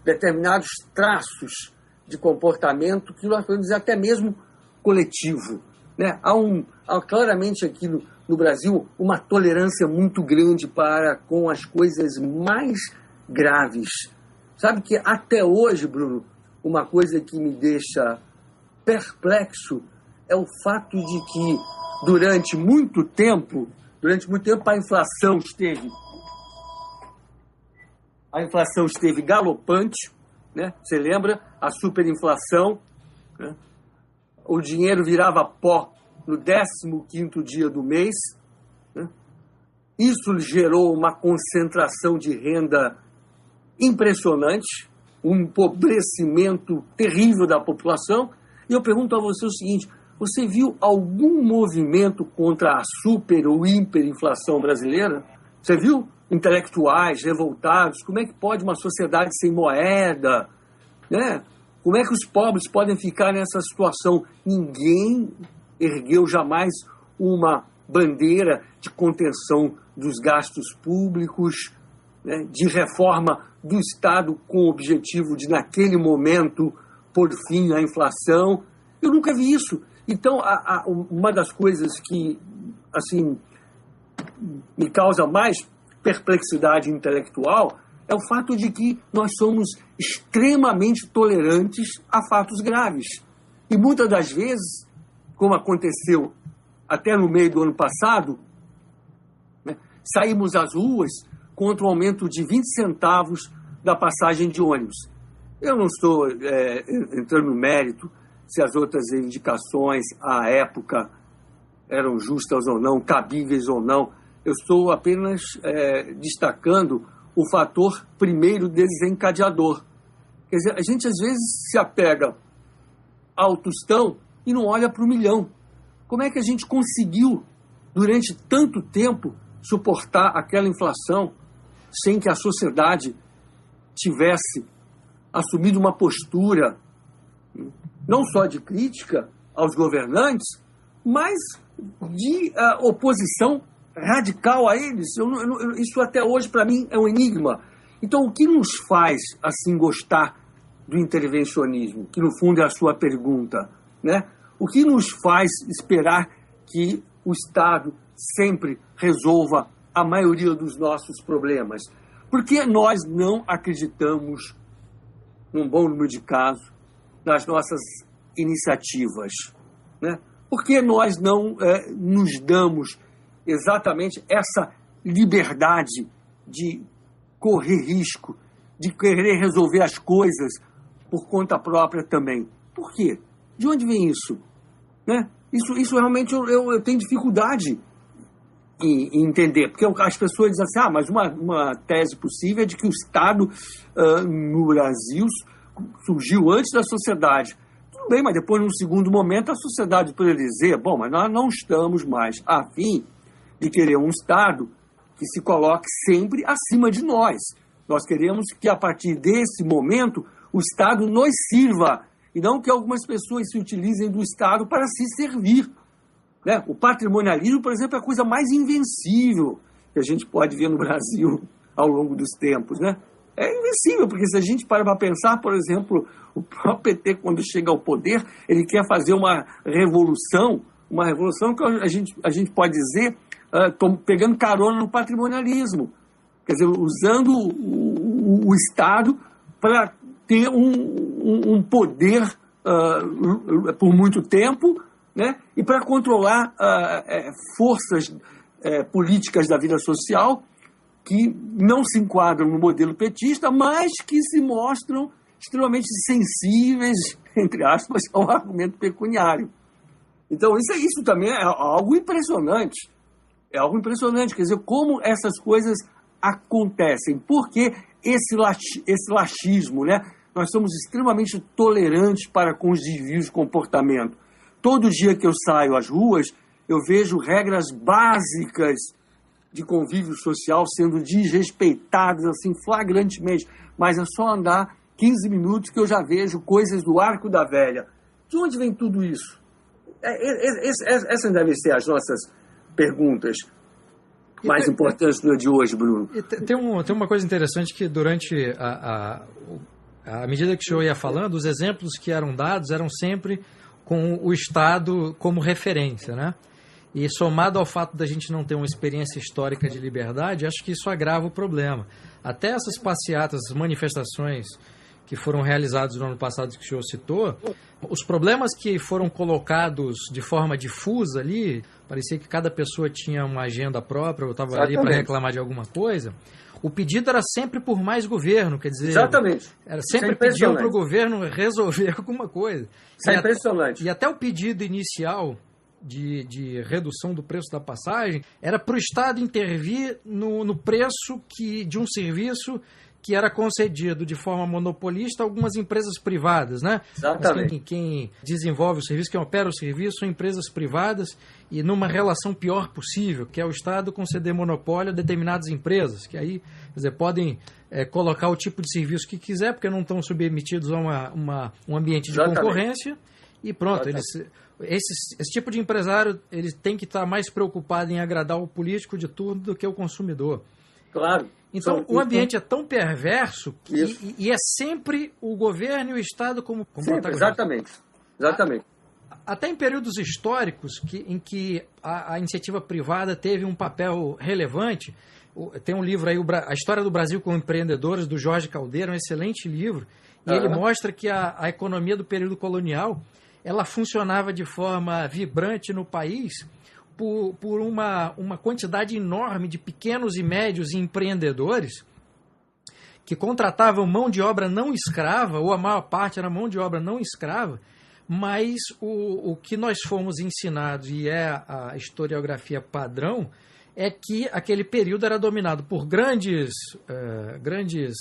determinados traços de comportamento que nós podemos dizer até mesmo coletivo, né? Há claramente aqui no Brasil uma tolerância muito grande para com as coisas mais graves. Sabe que até hoje, Bruno, uma coisa que me deixa perplexo é o fato de que durante muito tempo a inflação esteve galopante, né? Você lembra? A superinflação, né? O dinheiro virava pó no 15º dia do mês, né? Isso gerou uma concentração de renda impressionante, um empobrecimento terrível da população. E eu pergunto a você o seguinte: você viu algum movimento contra a super ou hiperinflação brasileira? Você viu intelectuais revoltados? Como é que pode uma sociedade sem moeda, né? Como é que os pobres podem ficar nessa situação? Ninguém ergueu jamais uma bandeira de contenção dos gastos públicos, né, de reforma do Estado com o objetivo de, naquele momento, pôr fim à inflação. Eu nunca vi isso. Então, uma das coisas que assim, me causa mais perplexidade intelectual é o fato de que nós somos extremamente tolerantes a fatos graves. E muitas das vezes, como aconteceu até no meio do ano passado, né, saímos às ruas contra o aumento de 20 centavos da passagem de ônibus. Eu não estou entrando no mérito se as outras reivindicações à época eram justas ou não, cabíveis ou não. Eu estou apenas destacando o fator primeiro desencadeador. Quer dizer, a gente às vezes se apega ao tostão e não olha para o milhão. Como é que a gente conseguiu, durante tanto tempo, suportar aquela inflação sem que a sociedade tivesse assumido uma postura não só de crítica aos governantes, mas de oposição radical a eles? Isso até hoje, para mim, é um enigma. Então, o que nos faz, assim, gostar do intervencionismo, que no fundo é a sua pergunta, né? O que nos faz esperar que o Estado sempre resolva a maioria dos nossos problemas? Por que nós não acreditamos, num bom número de casos, nas nossas iniciativas? Né? Por que nós não nos damos exatamente essa liberdade de correr risco, de querer resolver as coisas por conta própria também? Por quê? De onde vem isso? Né? Isso realmente eu tenho dificuldade em entender, porque as pessoas dizem assim, mas uma tese possível é de que o Estado no Brasil surgiu antes da sociedade. Tudo bem, mas depois, num segundo momento, a sociedade poderia dizer, bom, mas nós não estamos mais a fim de querer um Estado que se coloque sempre acima de nós. Nós queremos que, a partir desse momento, o Estado nos sirva, e não que algumas pessoas se utilizem do Estado para se servir. Né? O patrimonialismo, por exemplo, é a coisa mais invencível que a gente pode ver no Brasil ao longo dos tempos. Né? É invencível, porque se a gente para pensar, por exemplo, o próprio PT, quando chega ao poder, ele quer fazer uma revolução que a gente pode dizer, pegando carona no patrimonialismo. Quer dizer, usando o Estado para ter um poder por muito tempo, né? E para controlar forças políticas da vida social que não se enquadram no modelo petista, mas que se mostram extremamente sensíveis, entre aspas, ao argumento pecuniário. Então, isso também é algo impressionante. É algo impressionante, quer dizer, como essas coisas acontecem. Por que esse laxismo, né? Nós somos extremamente tolerantes para com os desvios de comportamento. Todo dia que eu saio às ruas, eu vejo regras básicas de convívio social sendo desrespeitadas assim, flagrantemente. Mas é só andar 15 minutos que eu já vejo coisas do Arco da Velha. De onde vem tudo isso? Essas devem ser as nossas perguntas mais importantes do dia de hoje, Bruno. Tem uma coisa interessante que durante à medida que o senhor ia falando, os exemplos que eram dados eram sempre com o Estado como referência, né? E somado ao fato da gente não ter uma experiência histórica de liberdade, acho que isso agrava o problema. Até essas passeatas, manifestações que foram realizadas no ano passado, que o senhor citou, os problemas que foram colocados de forma difusa ali, parecia que cada pessoa tinha uma agenda própria, ou estava ali para reclamar de alguma coisa, o pedido era sempre por mais governo, quer dizer... Exatamente. Era sempre pedindo para o governo resolver alguma coisa. Isso é impressionante. E até o pedido inicial de redução do preço da passagem era para o Estado intervir no preço de um serviço que era concedido de forma monopolista a algumas empresas privadas, né? Exatamente. Quem desenvolve o serviço, quem opera o serviço, são empresas privadas e numa relação pior possível, que é o Estado conceder monopólio a determinadas empresas, que aí, quer dizer, podem colocar o tipo de serviço que quiser, porque não estão submetidos a um ambiente de concorrência, e pronto. Esse tipo de empresário ele tem que estar mais preocupado em agradar o político de turno do que o consumidor. Claro. Então, o ambiente é tão perverso e é sempre o governo e o Estado como protagonista. Exatamente. Até em períodos históricos em que a iniciativa privada teve um papel relevante. Tem um livro aí, A História do Brasil com Empreendedores, do Jorge Caldeira, um excelente livro. E ele mostra que a economia do período colonial ela funcionava de forma vibrante no país por uma quantidade enorme de pequenos e médios empreendedores que contratavam mão de obra não escrava, ou a maior parte era mão de obra não escrava, mas o que nós fomos ensinados, e é a historiografia padrão, é que aquele período era dominado por grandes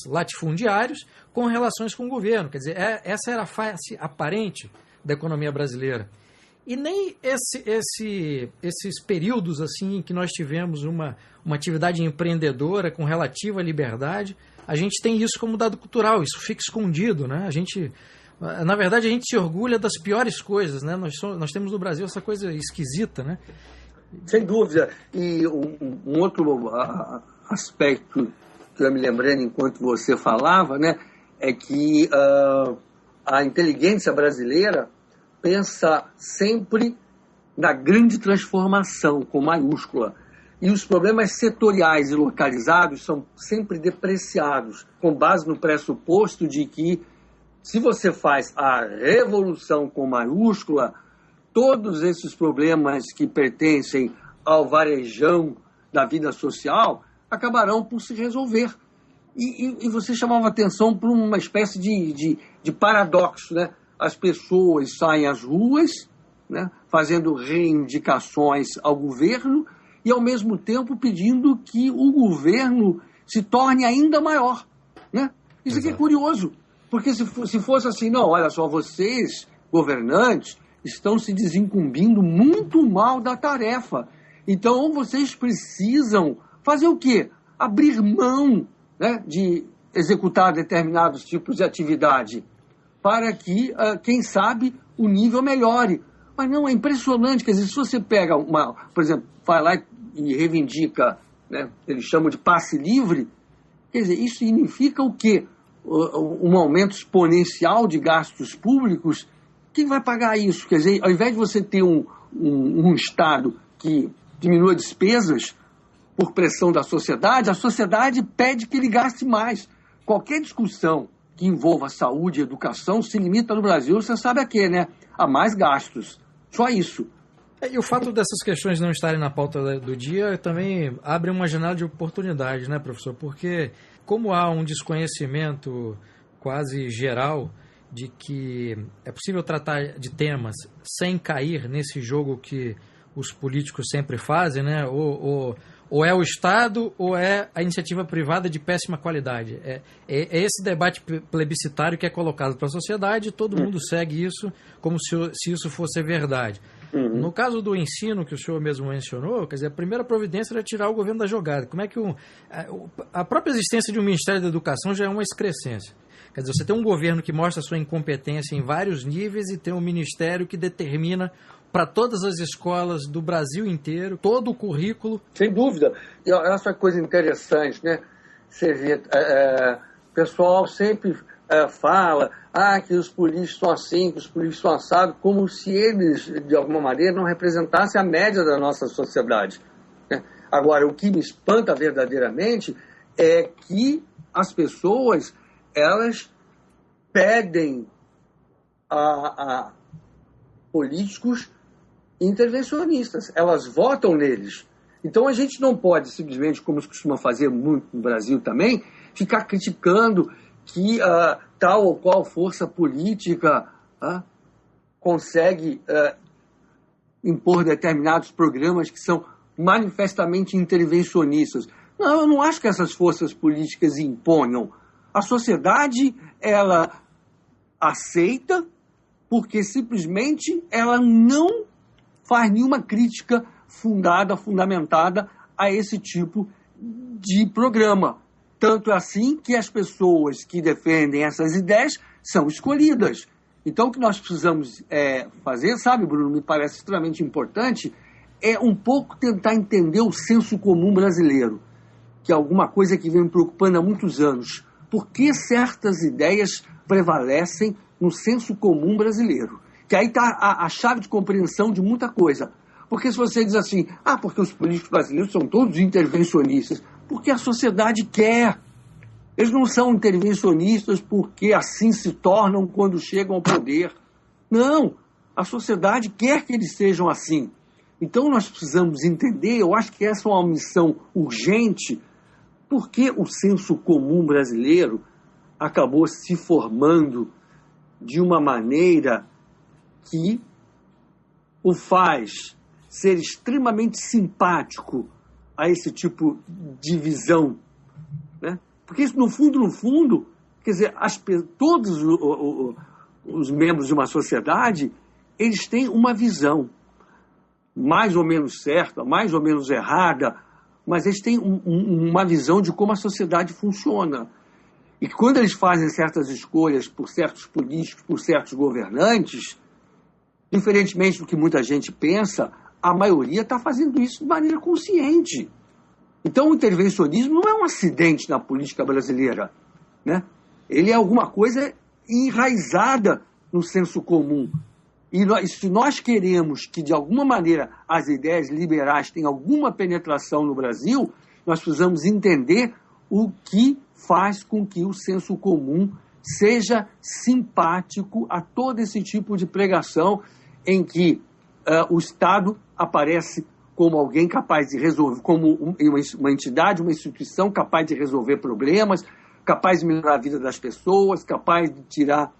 latifundiários com relações com o governo. Quer dizer, essa era a face aparente da economia brasileira. E nem esses períodos assim em que nós tivemos uma atividade empreendedora com relativa liberdade, a gente tem isso como dado cultural, isso fica escondido, né? Na verdade, a gente se orgulha das piores coisas, né? Nós temos no Brasil essa coisa esquisita, né? Sem dúvida. E um outro aspecto que eu me lembrei enquanto você falava, né, é que a inteligência brasileira pensa sempre na grande transformação, com maiúscula. E os problemas setoriais e localizados são sempre depreciados, com base no pressuposto de que, se você faz a revolução com maiúscula, todos esses problemas que pertencem ao varejão da vida social acabarão por se resolver. E você chamava atenção para uma espécie de paradoxo, né? As pessoas saem às ruas, né, fazendo reivindicações ao governo e, ao mesmo tempo, pedindo que o governo se torne ainda maior. Né? Isso aqui é curioso, porque se fosse assim, não, olha só, vocês, governantes, estão se desincumbindo muito mal da tarefa. Então, vocês precisam fazer o quê? Abrir mão, né, de executar determinados tipos de atividade para que, quem sabe, o nível melhore. Mas não, é impressionante. Quer dizer, se você pega por exemplo, vai lá e reivindica, né, eles chamam de passe livre, quer dizer, isso significa o quê? Um aumento exponencial de gastos públicos. Quem vai pagar isso? Quer dizer, ao invés de você ter um Estado que diminua despesas por pressão da sociedade, a sociedade pede que ele gaste mais. Qualquer discussão que envolva saúde e educação se limita no Brasil, você sabe a quê, né? A mais gastos. Só isso. E o fato dessas questões não estarem na pauta do dia também abre uma janela de oportunidade, né, professor? Porque como há um desconhecimento quase geral de que é possível tratar de temas sem cair nesse jogo que os políticos sempre fazem, né? Ou é o Estado ou é a iniciativa privada de péssima qualidade. É esse debate plebiscitário que é colocado para a sociedade e todo mundo segue isso como se isso fosse verdade. Uhum. No caso do ensino, que o senhor mesmo mencionou, quer dizer, a primeira providência era tirar o governo da jogada. Como é que a própria existência de um Ministério da Educação já é uma excrescência? Quer dizer, você tem um governo que mostra a sua incompetência em vários níveis e tem um ministério que determina para todas as escolas do Brasil inteiro, todo o currículo. Sem dúvida. E essa coisa interessante, né? Você vê, o pessoal sempre fala que os políticos são assim, que os políticos são assados, como se eles, de alguma maneira, não representassem a média da nossa sociedade. Né? Agora, o que me espanta verdadeiramente é que as pessoas, elas pedem a políticos intervencionistas, elas votam neles. Então a gente não pode simplesmente, como se costuma fazer muito no Brasil também, ficar criticando que tal ou qual força política consegue impor determinados programas que são manifestamente intervencionistas. Não, eu não acho que essas forças políticas imponham. A sociedade, ela aceita porque simplesmente ela não faz nenhuma crítica fundamentada a esse tipo de programa. Tanto é assim que as pessoas que defendem essas ideias são escolhidas. Então, o que nós precisamos fazer, sabe, Bruno, me parece extremamente importante, é um pouco tentar entender o senso comum brasileiro, que é alguma coisa que vem me preocupando há muitos anos. Por que certas ideias prevalecem no senso comum brasileiro? Que aí está a chave de compreensão de muita coisa. Porque se você diz assim, porque os políticos brasileiros são todos intervencionistas, porque a sociedade quer. Eles não são intervencionistas porque assim se tornam quando chegam ao poder. Não, a sociedade quer que eles sejam assim. Então nós precisamos entender, eu acho que essa é uma missão urgente, porque o senso comum brasileiro acabou se formando de uma maneira que o faz ser extremamente simpático a esse tipo de visão, né? Porque isso, no fundo, quer dizer, todos os membros de uma sociedade, eles têm uma visão, mais ou menos certa, mais ou menos errada, mas eles têm uma visão de como a sociedade funciona. E quando eles fazem certas escolhas por certos políticos, por certos governantes, diferentemente do que muita gente pensa, a maioria está fazendo isso de maneira consciente. Então, o intervencionismo não é um acidente na política brasileira, né? Ele é alguma coisa enraizada no senso comum. E se nós queremos que, de alguma maneira, as ideias liberais tenham alguma penetração no Brasil, nós precisamos entender o que faz com que o senso comum seja simpático a todo esse tipo de pregação em que o Estado aparece como alguém capaz de resolver, como uma entidade, uma instituição capaz de resolver problemas, capaz de melhorar a vida das pessoas, capaz de tirar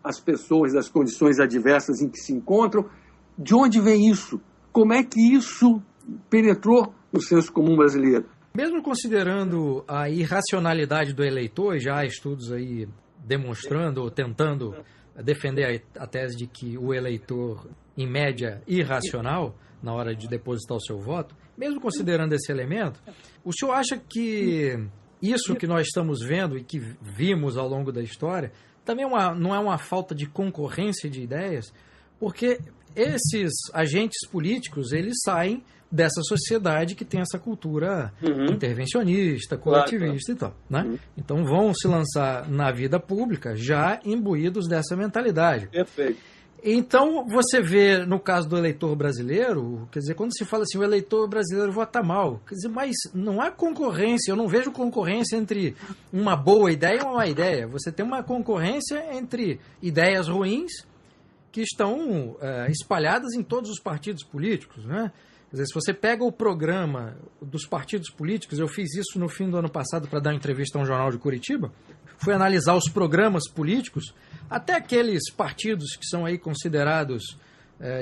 as pessoas das condições adversas em que se encontram. De onde vem isso? Como é que isso penetrou no senso comum brasileiro? Mesmo considerando a irracionalidade do eleitor, já há estudos aí demonstrando ou tentando defender a tese de que o eleitor, em média, irracional na hora de depositar o seu voto, mesmo considerando esse elemento, o senhor acha que isso que nós estamos vendo e que vimos ao longo da história também não é uma falta de concorrência de ideias? Porque esses agentes políticos, eles saem dessa sociedade que tem essa cultura intervencionista, coletivista e tal, né? Então vão se lançar na vida pública já imbuídos dessa mentalidade. Perfeito. Então você vê no caso do eleitor brasileiro, quer dizer, quando se fala assim, o eleitor brasileiro vota mal, quer dizer, mas não há concorrência, eu não vejo concorrência entre uma boa ideia e uma má ideia. Você tem uma concorrência entre ideias ruins que estão espalhadas em todos os partidos políticos, né? Quer dizer, se você pega o programa dos partidos políticos, eu fiz isso no fim do ano passado para dar uma entrevista a um jornal de Curitiba, fui analisar os programas políticos, até aqueles partidos que são aí considerados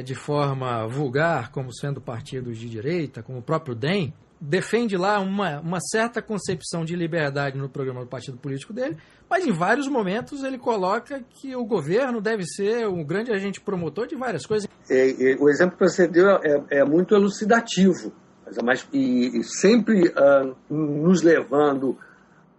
de forma vulgar como sendo partidos de direita, como o próprio DEM, defende lá uma certa concepção de liberdade no programa do partido político dele, mas em vários momentos ele coloca que o governo deve ser um grande agente promotor de várias coisas. O exemplo que você deu é muito elucidativo, e sempre nos levando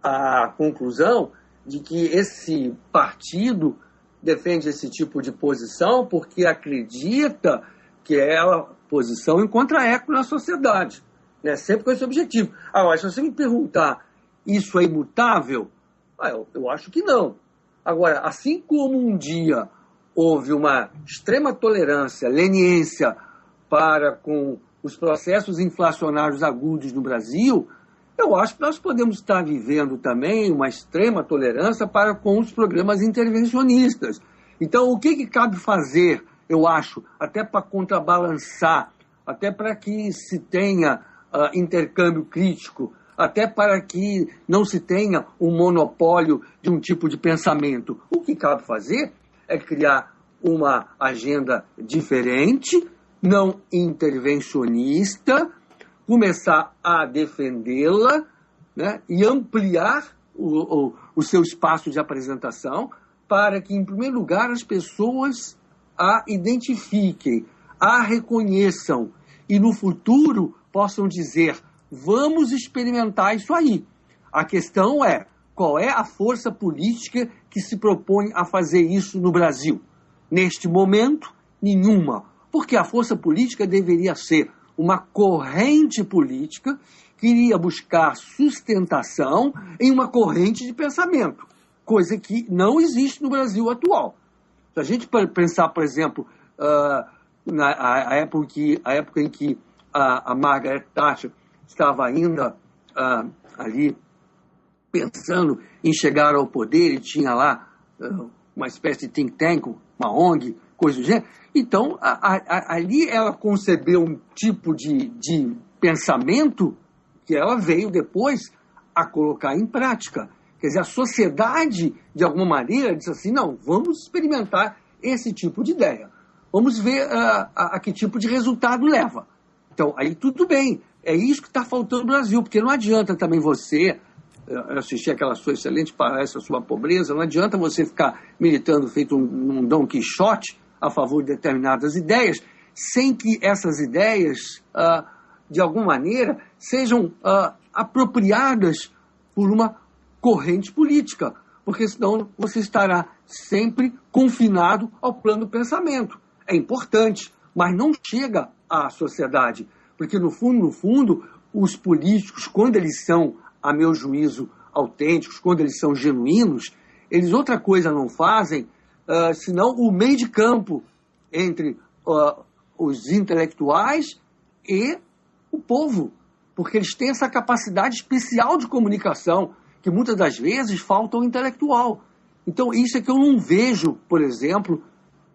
à conclusão de que esse partido defende esse tipo de posição porque acredita que é a posição encontra eco na sociedade, né? Sempre com esse objetivo. Agora, se você me perguntar, isso é imutável? Eu acho que não. Agora, assim como um dia houve uma extrema tolerância, leniência para com os processos inflacionários agudos no Brasil, eu acho que nós podemos estar vivendo também uma extrema tolerância para com os programas intervencionistas. Então, o que cabe fazer, eu acho, até para contrabalançar, até para que se tenha intercâmbio crítico, até para que não se tenha um monopólio de um tipo de pensamento? O que cabe fazer é criar uma agenda diferente, não intervencionista, começar a defendê-la, né, e ampliar o seu espaço de apresentação para que, em primeiro lugar, as pessoas a identifiquem, a reconheçam e, no futuro, possam dizer: vamos experimentar isso aí. A questão é, qual é a força política que se propõe a fazer isso no Brasil? Neste momento, nenhuma. Porque a força política deveria ser uma corrente política que iria buscar sustentação em uma corrente de pensamento, coisa que não existe no Brasil atual. Se a gente pensar, por exemplo, a época em que a Margaret Thatcher estava ainda ali pensando em chegar ao poder e tinha lá uma espécie de think tank, uma ONG, coisa do gênero. Então, ali ela concebeu um tipo de pensamento que ela veio depois a colocar em prática. Quer dizer, a sociedade, de alguma maneira, disse assim: não, vamos experimentar esse tipo de ideia. Vamos ver a que tipo de resultado leva. Então, aí tudo bem. É isso que está faltando no Brasil, porque não adianta também você assistir aquela sua excelente palestra, sua pobreza, não adianta você ficar militando feito um Dom Quixote a favor de determinadas ideias, sem que essas ideias, de alguma maneira, sejam apropriadas por uma corrente política, porque senão você estará sempre confinado ao plano do pensamento. É importante, mas não chega à sociedade, porque no fundo, os políticos, quando eles são, a meu juízo, autênticos, quando eles são genuínos, eles outra coisa não fazem, senão o meio de campo entre os intelectuais e o povo, porque eles têm essa capacidade especial de comunicação, que muitas das vezes falta ao intelectual. Então, isso é que eu não vejo, por exemplo,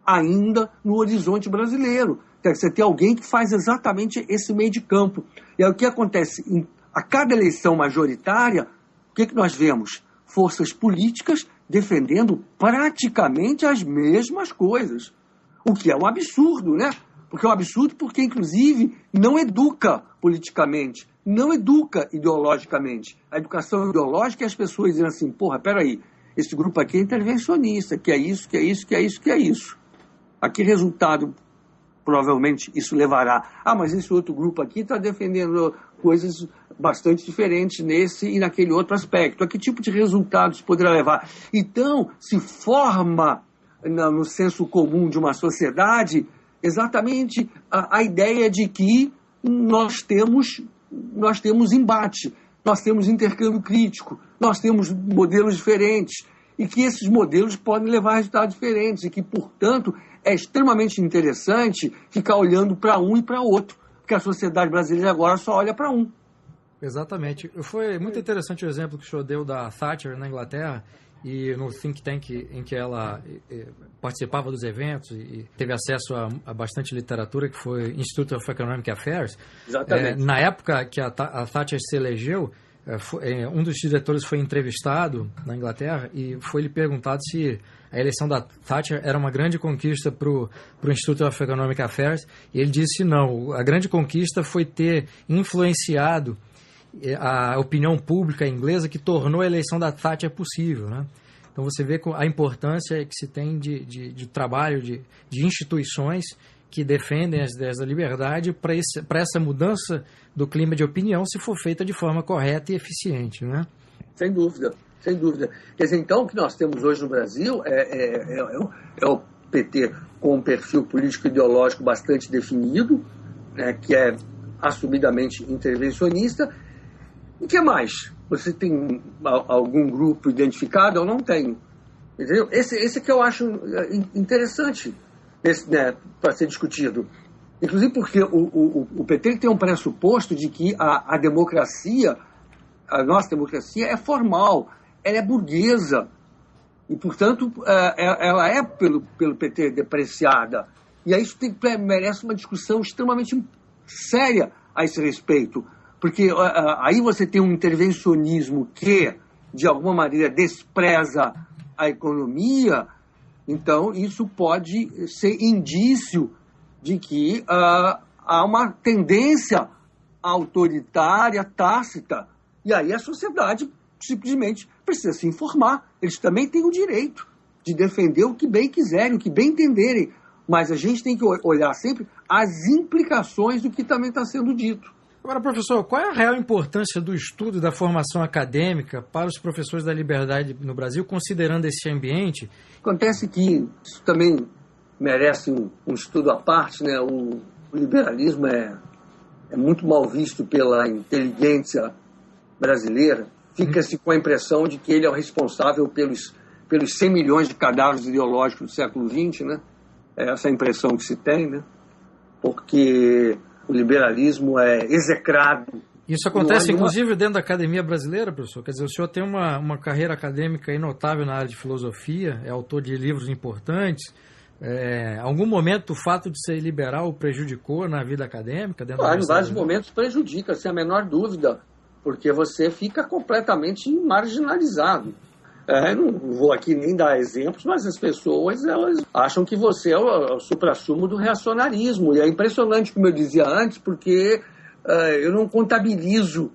ainda no horizonte brasileiro. Você tem alguém que faz exatamente esse meio de campo. E aí o que acontece? A cada eleição majoritária, o que nós vemos? Forças políticas defendendo praticamente as mesmas coisas. O que é um absurdo, né? Porque é um absurdo porque, inclusive, não educa politicamente, não educa ideologicamente. A educação ideológica é as pessoas dizendo assim, porra, peraí, esse grupo aqui é intervencionista, que é isso, que é isso, que é isso, que é isso. A que resultado provavelmente isso levará? Ah, mas esse outro grupo aqui está defendendo coisas bastante diferentes nesse e naquele outro aspecto. A que tipo de resultados poderá levar? Então, se forma no senso comum de uma sociedade exatamente a ideia de que nós temos embate, nós temos intercâmbio crítico, nós temos modelos diferentes e que esses modelos podem levar a resultados diferentes e que, portanto, é extremamente interessante ficar olhando para um e para outro, porque a sociedade brasileira agora só olha para um. Exatamente. Foi muito interessante o exemplo que o senhor deu da Thatcher na Inglaterra e no think tank em que ela participava dos eventos e teve acesso a bastante literatura, que foi o Institute of Economic Affairs. Exatamente. Na época que a Thatcher se elegeu, um dos diretores foi entrevistado na Inglaterra e foi-lhe perguntado se a eleição da Thatcher era uma grande conquista para o Institute of Economic Affairs, e ele disse não, a grande conquista foi ter influenciado a opinião pública inglesa que tornou a eleição da Thatcher possível, né? Então você vê a importância que se tem de trabalho de instituições que defendem as ideias da liberdade para essa mudança do clima de opinião, se for feita de forma correta e eficiente, né? Sem dúvida, sem dúvida. Quer dizer, então, o que nós temos hoje no Brasil é o PT com um perfil político-ideológico bastante definido, né, que é assumidamente intervencionista. E o que mais? Você tem algum grupo identificado? Eu não tenho. Entendeu? Esse que eu acho interessante, né, para ser discutido. Inclusive porque o PT tem um pressuposto de que a democracia, a nossa democracia é formal, ela é burguesa. E, portanto, ela é pelo PT depreciada. E aí isso merece uma discussão extremamente séria a esse respeito. Porque aí você tem um intervencionismo que, de alguma maneira, despreza a economia. Então, isso pode ser indício de que há uma tendência autoritária, tácita. E aí a sociedade simplesmente precisa se informar. Eles também têm o direito de defender o que bem quiserem, o que bem entenderem. Mas a gente tem que olhar sempre as implicações do que também está sendo dito. Agora, professor, qual é a real importância do estudo e da formação acadêmica para os professores da liberdade no Brasil, considerando esse ambiente? Acontece que isso também merece um estudo à parte, né? O liberalismo é muito mal visto pela inteligência brasileira. Fica-se com a impressão de que ele é o responsável pelos 100 milhões de cadáveres ideológicos do século XX, né? É essa a impressão que se tem, né? Porque o liberalismo é execrado. Isso acontece, inclusive, dentro da academia brasileira, professor? Quer dizer, o senhor tem uma carreira acadêmica aí notável na área de filosofia, é autor de livros importantes. Em algum momento o fato de ser liberal o prejudicou na vida acadêmica? Em vários momentos prejudica, sem a menor dúvida, porque você fica completamente marginalizado. Não vou aqui nem dar exemplos, mas as pessoas elas acham que você é o suprassumo do reacionarismo. E é impressionante, como eu dizia antes, porque eu não contabilizo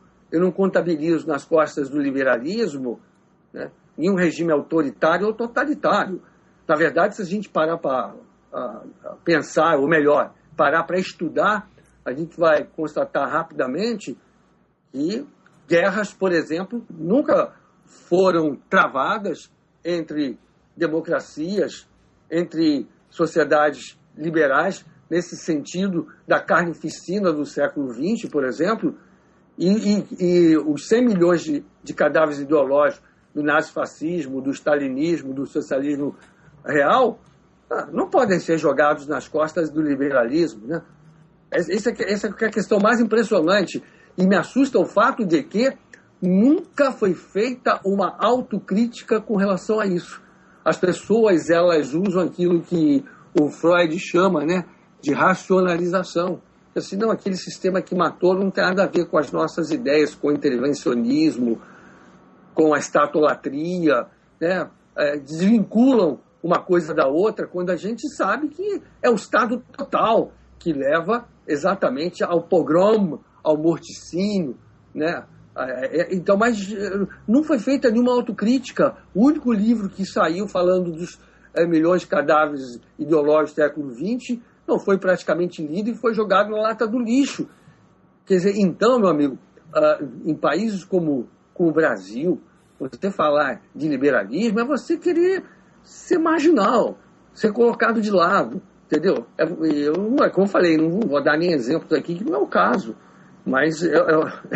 nas costas do liberalismo, né, nenhum regime autoritário ou totalitário. Na verdade, se a gente parar para pensar, ou melhor, parar para estudar, a gente vai constatar rapidamente que guerras, por exemplo, nunca foram travadas entre democracias, entre sociedades liberais, nesse sentido da carnificina do século XX, por exemplo, e os 100 milhões de cadáveres ideológicos do nazifascismo, do stalinismo, do socialismo real, não podem ser jogados nas costas do liberalismo, né? Essa é a questão mais impressionante. E me assusta o fato de que nunca foi feita uma autocrítica com relação a isso. As pessoas, elas usam aquilo que o Freud chama, né, de racionalização. Assim, não, aquele sistema que matou não tem nada a ver com as nossas ideias, com o intervencionismo, com a estatolatria, né? Desvinculam uma coisa da outra quando a gente sabe que é o Estado total que leva exatamente ao pogrom, ao morticínio, né? Então, mas não foi feita nenhuma autocrítica. O único livro que saiu falando dos milhões de cadáveres ideológicos do século XX não foi praticamente lido e foi jogado na lata do lixo. Quer dizer, então, meu amigo, em países como o Brasil, você falar de liberalismo é você querer ser marginal, ser colocado de lado, entendeu? Como eu falei, não vou dar nem exemplos aqui, que não é o caso. Mas é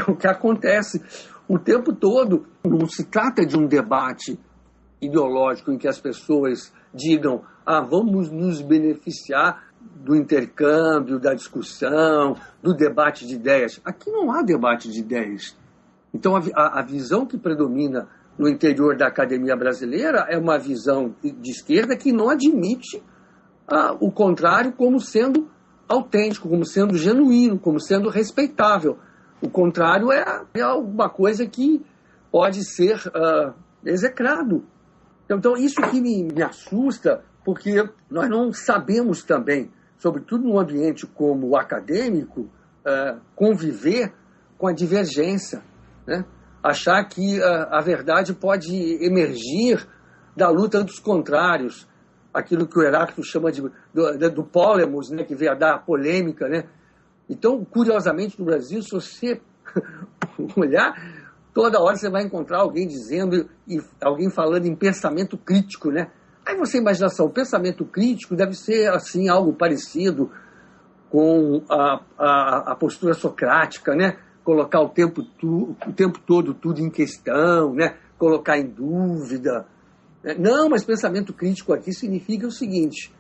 o que acontece o tempo todo. Não se trata de um debate ideológico em que as pessoas digam vamos nos beneficiar do intercâmbio, da discussão, do debate de ideias. Aqui não há debate de ideias. Então a visão que predomina no interior da academia brasileira é uma visão de esquerda que não admite o contrário como sendo autêntico, como sendo genuíno, como sendo respeitável. O contrário é alguma coisa que pode ser execrado. Então, isso que me assusta, porque nós não sabemos também, sobretudo num ambiente como o acadêmico, conviver com a divergência, né? Achar que a verdade pode emergir da luta dos contrários, aquilo que o Heráclito chama do polemos, né, que veio a dar polêmica, né? Então, curiosamente, no Brasil, se você olhar, toda hora você vai encontrar alguém dizendo, e alguém falando em pensamento crítico, né? Aí você imagina só, o pensamento crítico deve ser, assim, algo parecido com a postura socrática, né? Colocar o tempo todo tudo em questão, né? Colocar em dúvida. Não, mas pensamento crítico aqui significa o seguinte: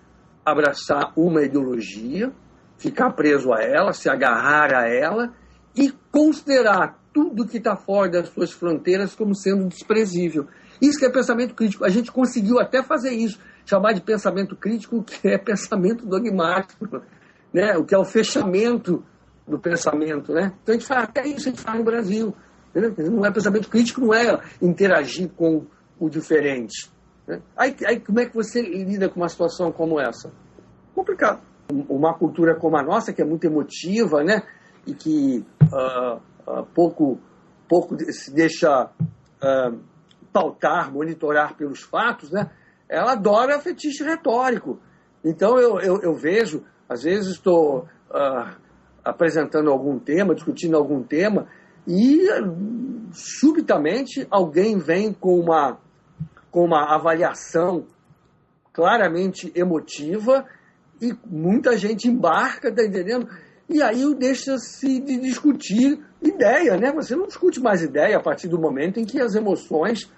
abraçar uma ideologia, ficar preso a ela, se agarrar a ela e considerar tudo que está fora das suas fronteiras como sendo desprezível. Isso que é pensamento crítico. A gente conseguiu até fazer isso, chamar de pensamento crítico o que é pensamento dogmático, né? O que é o fechamento do pensamento, né? Então a gente faz até isso, a gente faz no Brasil. Entendeu? Não é pensamento crítico, não é interagir com o diferente. Né? Aí como é que você lida com uma situação como essa? Complicado. Uma cultura como a nossa, que é muito emotiva, né? E que pouco se deixa pautar, monitorar pelos fatos, né? Ela adora fetiche retórico. Então eu vejo, às vezes estou apresentando algum tema, discutindo algum tema, e subitamente alguém vem com uma avaliação claramente emotiva e muita gente embarca, tá entendendo? E aí deixa-se de discutir ideia, né? Você não discute mais ideia a partir do momento em que as emoções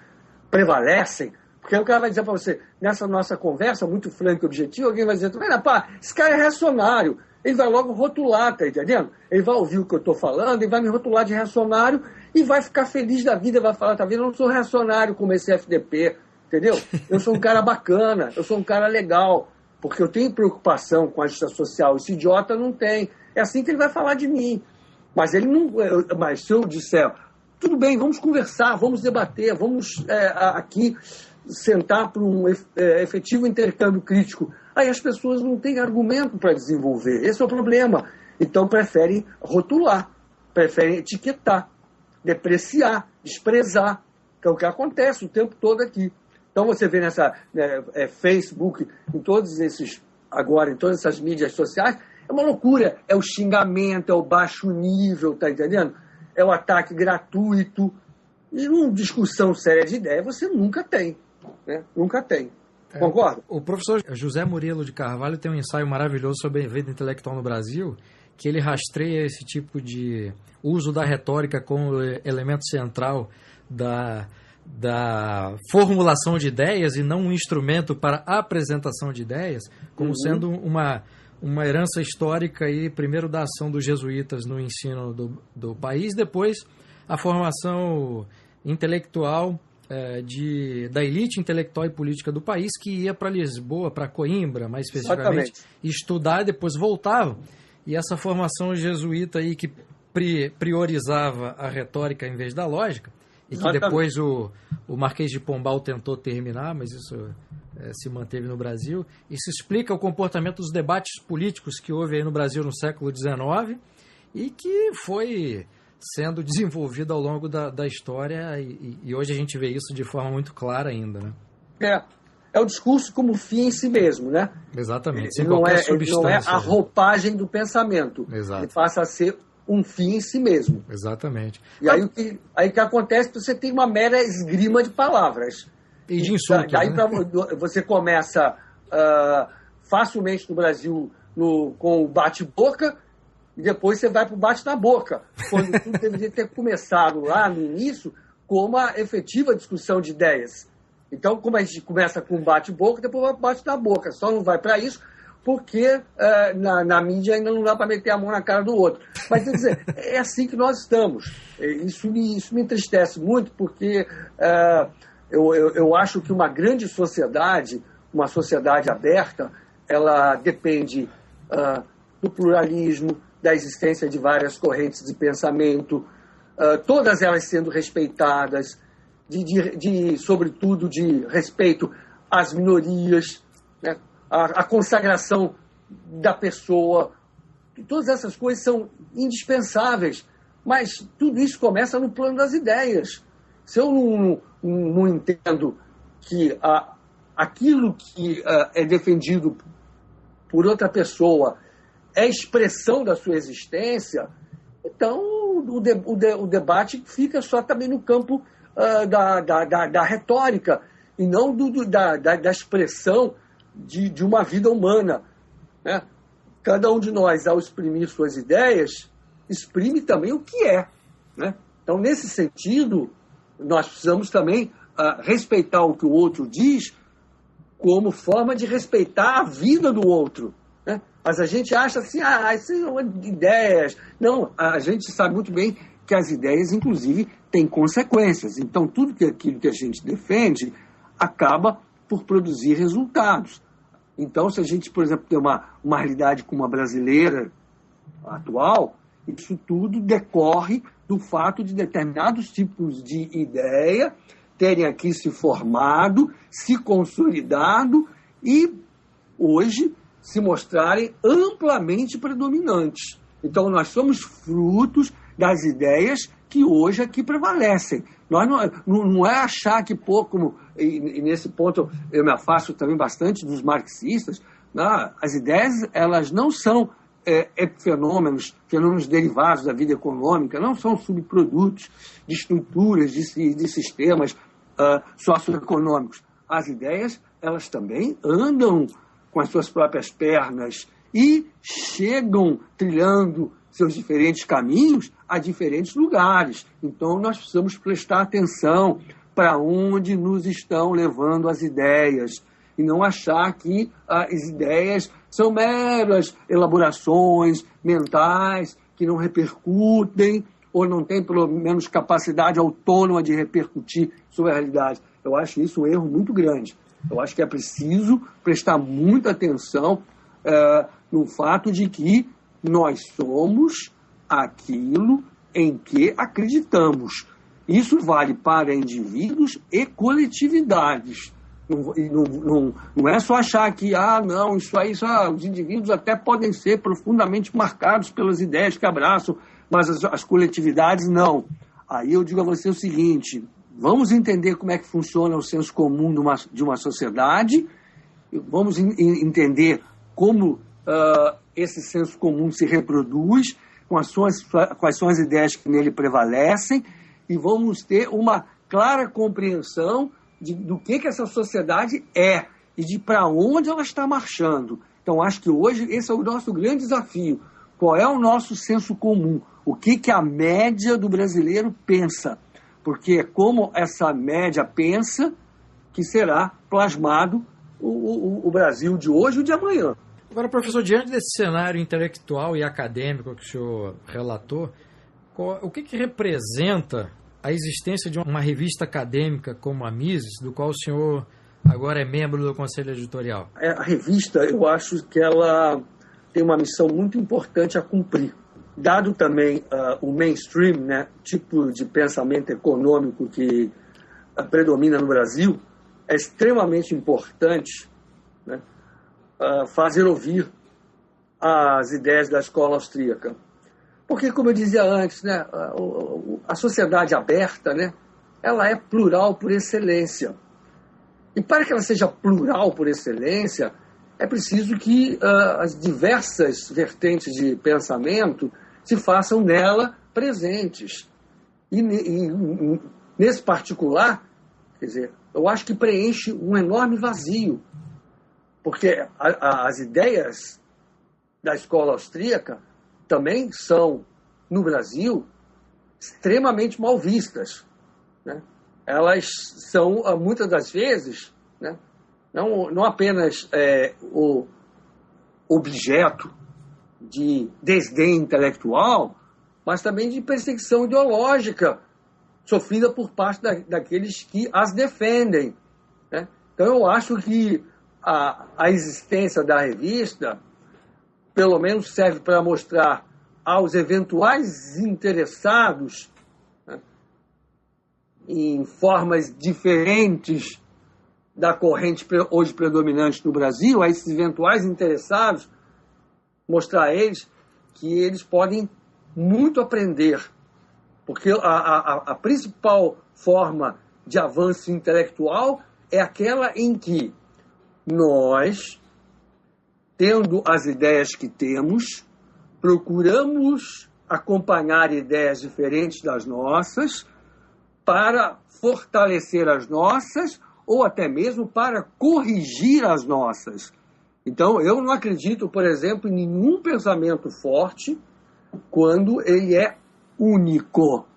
prevalecem. Porque aí o cara vai dizer para você, nessa nossa conversa muito franca e objetiva, alguém vai dizer, esse cara é reacionário. Ele vai logo rotular, tá entendendo? Ele vai ouvir o que eu estou falando, ele vai me rotular de reacionário e vai ficar feliz da vida, vai falar, tá vendo? Eu não sou reacionário como esse FDP, entendeu? Eu sou um cara bacana, eu sou um cara legal, porque eu tenho preocupação com a justiça social, esse idiota não tem. É assim que ele vai falar de mim. Mas ele não. Mas se eu disser, tudo bem, vamos conversar, vamos debater, vamos aqui sentar para um efetivo intercâmbio crítico. Aí as pessoas não têm argumento para desenvolver. Esse é o problema. Então preferem rotular, preferem etiquetar, depreciar, desprezar, que é o que acontece o tempo todo aqui. Então você vê nessa Facebook, em todas essas mídias sociais, é uma loucura. É o xingamento, é o baixo nível, tá entendendo? É o ataque gratuito. E uma discussão séria de ideia você nunca tem. Né? Nunca tem. Concorda? O professor José Murilo de Carvalho tem um ensaio maravilhoso sobre a vida intelectual no Brasil, que ele rastreia esse tipo de uso da retórica como elemento central da formulação de ideias e não um instrumento para a apresentação de ideias, como sendo uma herança histórica, aí, primeiro da ação dos jesuítas no ensino do país, depois a formação intelectual da elite intelectual e política do país, que ia para Lisboa, para Coimbra, mais especificamente, estudar e depois voltava. E essa formação jesuíta aí que priorizava a retórica em vez da lógica, e que depois o Marquês de Pombal tentou terminar, mas isso se manteve no Brasil. Isso explica o comportamento dos debates políticos que houve aí no Brasil no século XIX e que foi sendo desenvolvido ao longo da história, e hoje a gente vê isso de forma muito clara ainda, né? É o discurso como fim em si mesmo, né? Exatamente, sem qualquer substância. Não é a roupagem do pensamento. Exato. Ele passa a ser um fim em si mesmo. Exatamente. E aí o que acontece, você tem uma mera esgrima de palavras. E de insultos, daí né? Você começa facilmente no Brasil com o bate-boca, e depois você vai para o bate na boca, quando tudo deveria ter começado lá no início com uma efetiva discussão de ideias. Então, como a gente começa com bate-boca, depois vai para o bate na boca. Só não vai para isso porque na mídia ainda não dá para meter a mão na cara do outro. Mas, quer dizer, é assim que nós estamos. Isso me entristece muito, porque eu acho que uma grande sociedade, uma sociedade aberta, ela depende do pluralismo, da existência de várias correntes de pensamento, todas elas sendo respeitadas, sobretudo de respeito às minorias, né? A consagração da pessoa. Todas essas coisas são indispensáveis, mas tudo isso começa no plano das ideias. Se eu não entendo que aquilo que é defendido por outra pessoa é expressão da sua existência, então o debate fica só também no campo da retórica e não da expressão de uma vida humana, né? Cada um de nós, ao exprimir suas ideias, exprime também o que é, né? Então, nesse sentido, nós precisamos também respeitar o que o outro diz como forma de respeitar a vida do outro, né? Mas a gente acha assim, isso são ideias. Não, a gente sabe muito bem que as ideias, inclusive, têm consequências. Então, tudo aquilo que a gente defende acaba por produzir resultados. Então, se a gente, por exemplo, tem uma realidade como a brasileira atual, isso tudo decorre do fato de determinados tipos de ideia terem aqui se formado, se consolidado e, hoje, se mostrarem amplamente predominantes. Então, nós somos frutos das ideias que hoje aqui prevalecem. Nós não é achar que, e nesse ponto eu me afasto também bastante dos marxistas, né? As ideias, elas não são fenômenos derivados da vida econômica, não são subprodutos de estruturas, de sistemas socioeconômicos. As ideias, elas também andam com as suas próprias pernas e chegam trilhando seus diferentes caminhos a diferentes lugares. Então, nós precisamos prestar atenção para onde nos estão levando as ideias e não achar que as ideias são meras elaborações mentais que não repercutem ou não têm, pelo menos, capacidade autônoma de repercutir sobre a realidade. Eu acho isso um erro muito grande. Eu acho que é preciso prestar muita atenção no fato de que nós somos aquilo em que acreditamos. Isso vale para indivíduos e coletividades. Não é só achar que, os indivíduos até podem ser profundamente marcados pelas ideias que abraçam, mas as coletividades não. Aí eu digo a você o seguinte: vamos entender como é que funciona o senso comum de uma sociedade, vamos entender como esse senso comum se reproduz, quais são as ideias que nele prevalecem, e vamos ter uma clara compreensão do que essa sociedade é e de para onde ela está marchando. Então, acho que hoje esse é o nosso grande desafio. Qual é o nosso senso comum? O que a média do brasileiro pensa? porque é como essa média pensa que será plasmado o Brasil de hoje e de amanhã. Agora, professor, diante desse cenário intelectual e acadêmico que o senhor relatou, o que representa a existência de uma revista acadêmica como a Mises, do qual o senhor agora é membro do Conselho Editorial? A revista, eu acho que ela tem uma missão muito importante a cumprir. Dado também o mainstream, né, tipo de pensamento econômico que predomina no Brasil, é extremamente importante, né, fazer ouvir as ideias da escola austríaca. Porque, como eu dizia antes, né, a sociedade aberta, né, ela é plural por excelência. E para que ela seja plural por excelência, é preciso que as diversas vertentes de pensamento se façam nela presentes. E nesse particular, quer dizer, eu acho que preenche um enorme vazio. Porque as ideias da escola austríaca também são, no Brasil, extremamente mal vistas, né? Elas são, muitas das vezes, né, não apenas o objeto de desdém intelectual, mas também de perseguição ideológica sofrida por parte daqueles que as defendem, né? Então, eu acho que a existência da revista, pelo menos, serve para mostrar aos eventuais interessados, né, em formas diferentes da corrente hoje predominante no Brasil, a esses eventuais interessados, mostrar a eles que eles podem muito aprender, porque a principal forma de avanço intelectual é aquela em que nós, tendo as ideias que temos, procuramos acompanhar ideias diferentes das nossas para fortalecer as nossas ou até mesmo para corrigir as nossas. Então, eu não acredito, por exemplo, em nenhum pensamento forte quando ele é único,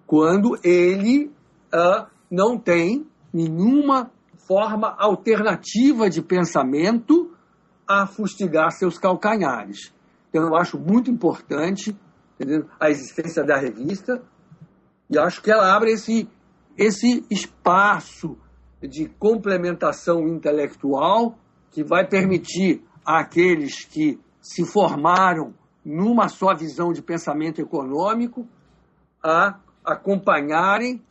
quando ele não tem nenhuma forma alternativa de pensamento a fustigar seus calcanhares. Então, eu acho muito importante, entendeu, a existência da revista, e acho que ela abre esse espaço de complementação intelectual que vai permitir àqueles que se formaram numa só visão de pensamento econômico a acompanharem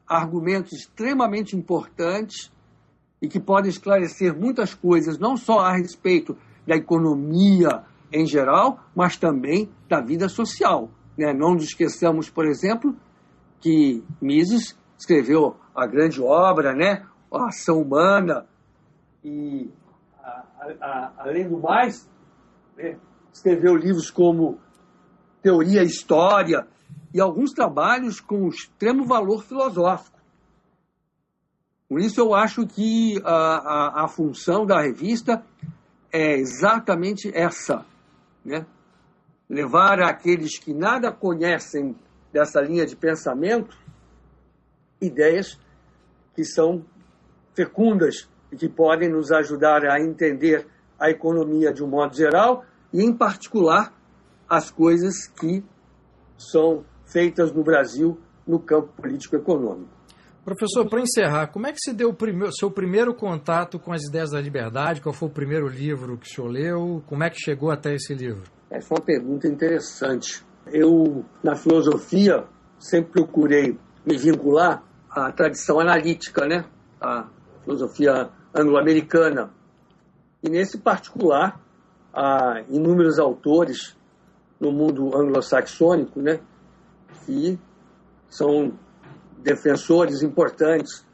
argumentos extremamente importantes e que podem esclarecer muitas coisas, não só a respeito da economia em geral, mas também da vida social, né? Não nos esqueçamos, por exemplo, que Mises escreveu a grande obra, né, A Ação Humana, e, além do mais, né, escreveu livros como Teoria e História e alguns trabalhos com extremo valor filosófico. Por isso, eu acho que a função da revista é exatamente essa, né? Levar àqueles que nada conhecem dessa linha de pensamento ideias que são fecundas e que podem nos ajudar a entender a economia de um modo geral e, em particular, as coisas que são feitas no Brasil no campo político-econômico. Professor, para encerrar, como é que se deu o seu primeiro contato com as ideias da liberdade? Qual foi o primeiro livro que o senhor leu? Como é que chegou até esse livro? Essa é uma pergunta interessante. Eu, na filosofia, sempre procurei me vincular à tradição analítica, né? A filosofia anglo-americana. E, nesse particular, há inúmeros autores no mundo anglo-saxônico, né, que são defensores importantes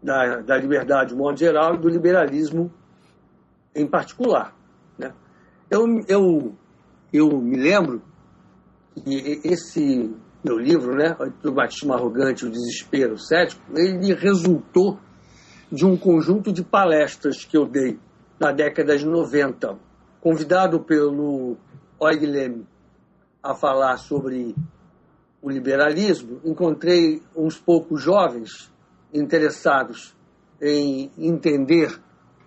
da liberdade de modo geral e do liberalismo em particular, né? Eu me lembro que esse meu livro, né, O Dogmatismo Arrogante e o Desespero Cético, ele resultou de um conjunto de palestras que eu dei na década de 90, convidado pelo Eugen Lem a falar sobre o liberalismo, encontrei uns poucos jovens interessados em entender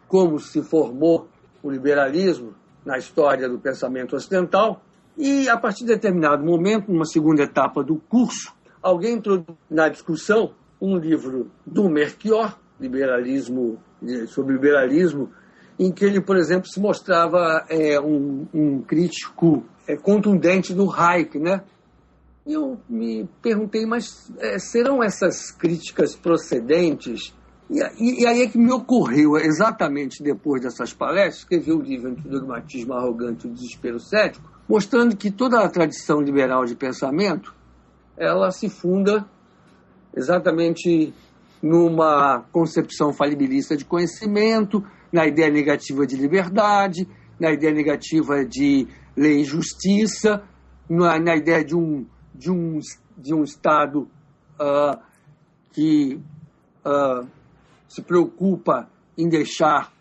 como se formou o liberalismo na história do pensamento ocidental, e a partir de determinado momento, numa segunda etapa do curso, alguém introduziu na discussão um livro do Melchior, sobre liberalismo, em que ele, por exemplo, se mostrava um crítico contundente do Hayek, né? E eu me perguntei, mas serão essas críticas procedentes? E aí é que me ocorreu, exatamente depois dessas palestras, escrevi o livro Entre o Dogmatismo Arrogante e o Desespero Cético, mostrando que toda a tradição liberal de pensamento, ela se funda exatamente numa concepção falibilista de conhecimento, na ideia negativa de liberdade, na ideia negativa de lei e justiça, na ideia de um Estado que se preocupa em deixar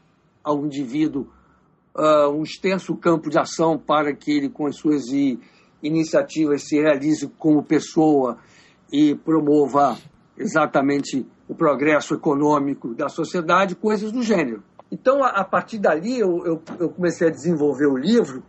ao indivíduo um extenso campo de ação para que ele, com as suas iniciativas, se realize como pessoa e promova exatamente o progresso econômico da sociedade, coisas do gênero. Então, a partir dali, eu comecei a desenvolver o livro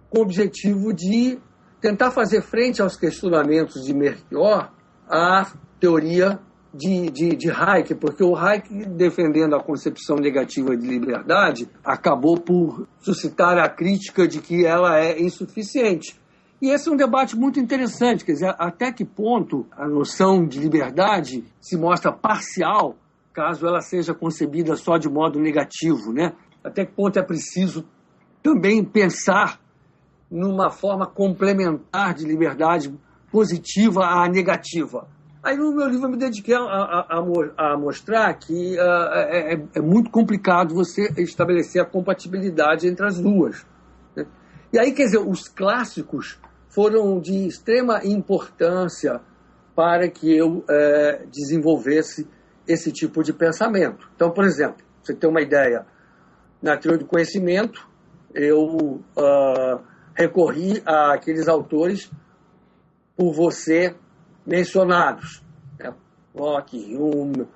com o objetivo de tentar fazer frente aos questionamentos de Melchior à teoria de Hayek, porque o Hayek, defendendo a concepção negativa de liberdade, acabou por suscitar a crítica de que ela é insuficiente. E esse é um debate muito interessante, quer dizer, até que ponto a noção de liberdade se mostra parcial caso ela seja concebida só de modo negativo, né? Até que ponto é preciso também pensar numa forma complementar de liberdade positiva à negativa. Aí no meu livro eu me dediquei a mostrar que é muito complicado você estabelecer a compatibilidade entre as duas, né? E aí, quer dizer, os clássicos foram de extrema importância para que eu desenvolvesse esse tipo de pensamento. Então, por exemplo, você tem uma ideia, na teoria do conhecimento, eu recorri àqueles autores por você mencionados, né? Locke, Hume,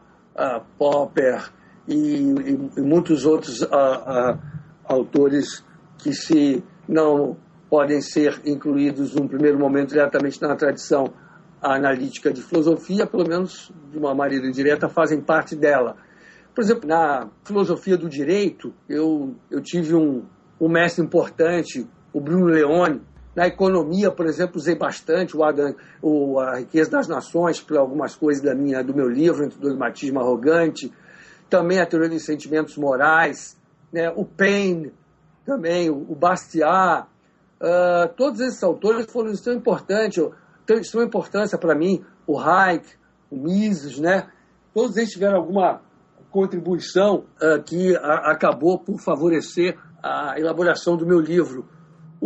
Popper e muitos outros autores que se não podem ser incluídos num primeiro momento diretamente na tradição analítica de filosofia, pelo menos de uma maneira indireta, fazem parte dela. Por exemplo, na filosofia do direito, eu tive um mestre importante, o Bruno Leone. Na economia, por exemplo, usei bastante a Riqueza das Nações para algumas coisas do meu livro, Entre o Dogmatismo Arrogante. Também a Teoria dos Sentimentos Morais, né? O Paine, também, o Bastiat. Todos esses autores foram de extrema importância para mim. O Hayek, o Mises, né? Todos eles tiveram alguma contribuição que acabou por favorecer a elaboração do meu livro.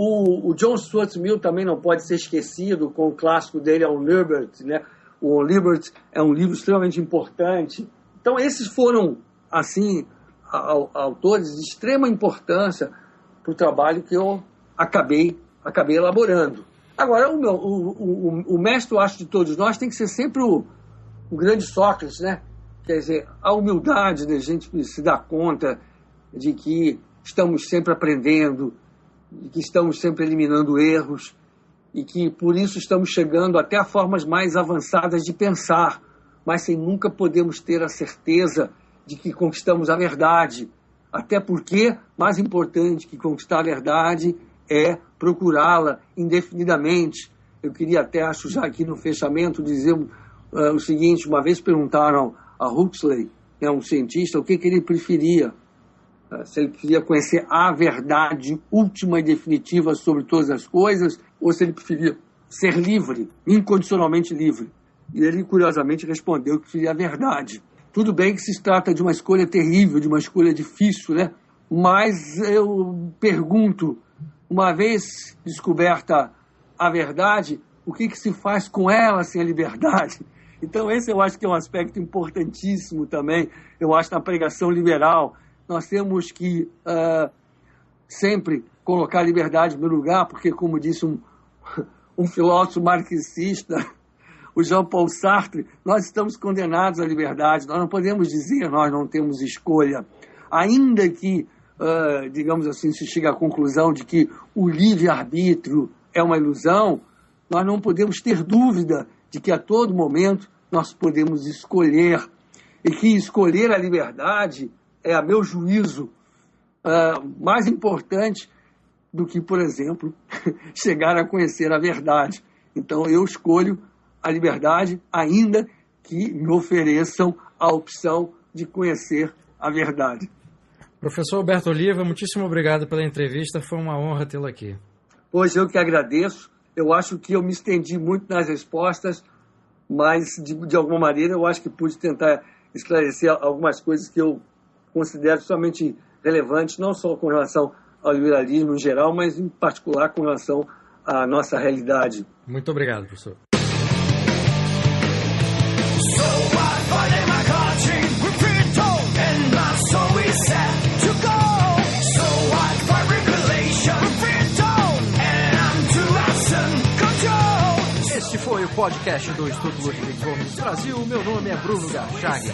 O John Stuart Mill também não pode ser esquecido, com o clássico dele, On Liberty, né? O On Liberty é um livro extremamente importante. Então, esses foram, assim, autores de extrema importância para o trabalho que eu acabei elaborando. Agora, o mestre, eu acho, de todos nós tem que ser sempre o grande Sócrates, né? Quer dizer, a humildade da gente se dar conta de que estamos sempre aprendendo, de que estamos sempre eliminando erros e que, por isso, estamos chegando até a formas mais avançadas de pensar, mas sem nunca podermos ter a certeza de que conquistamos a verdade. Até porque, mais importante que conquistar a verdade é procurá-la indefinidamente. Eu queria até, acho já aqui no fechamento, dizer o seguinte: uma vez perguntaram a Huxley, um cientista, o que ele preferia. Se ele preferia conhecer a verdade última e definitiva sobre todas as coisas, ou se ele preferia ser livre, incondicionalmente livre. E ele, curiosamente, respondeu que preferia a verdade. Tudo bem que se trata de uma escolha terrível, de uma escolha difícil, né? Mas eu pergunto, uma vez descoberta a verdade, o que se faz com ela sem a liberdade? Então esse eu acho que é um aspecto importantíssimo também, eu acho, na pregação liberal. Nós temos que sempre colocar a liberdade no lugar, porque, como disse um filósofo marxista, o Jean-Paul Sartre, nós estamos condenados à liberdade, nós não podemos dizer nós não temos escolha. Ainda que, digamos assim, se chegue à conclusão de que o livre-arbítrio é uma ilusão, nós não podemos ter dúvida de que a todo momento nós podemos escolher, e que escolher a liberdade é, a meu juízo, mais importante do que, por exemplo, chegar a conhecer a verdade. Então, eu escolho a liberdade, ainda que me ofereçam a opção de conhecer a verdade. Professor Alberto Oliva, muitíssimo obrigado pela entrevista, foi uma honra tê-lo aqui. Pois eu que agradeço. Eu acho que eu me estendi muito nas respostas, mas, de alguma maneira, eu acho que pude tentar esclarecer algumas coisas que eu considero somente relevantes, não só com relação ao liberalismo em geral, mas em particular com relação à nossa realidade. Muito obrigado, professor. Este foi o podcast do Instituto Ludwig Gomes Brasil. Meu nome é Bruno Garchagen.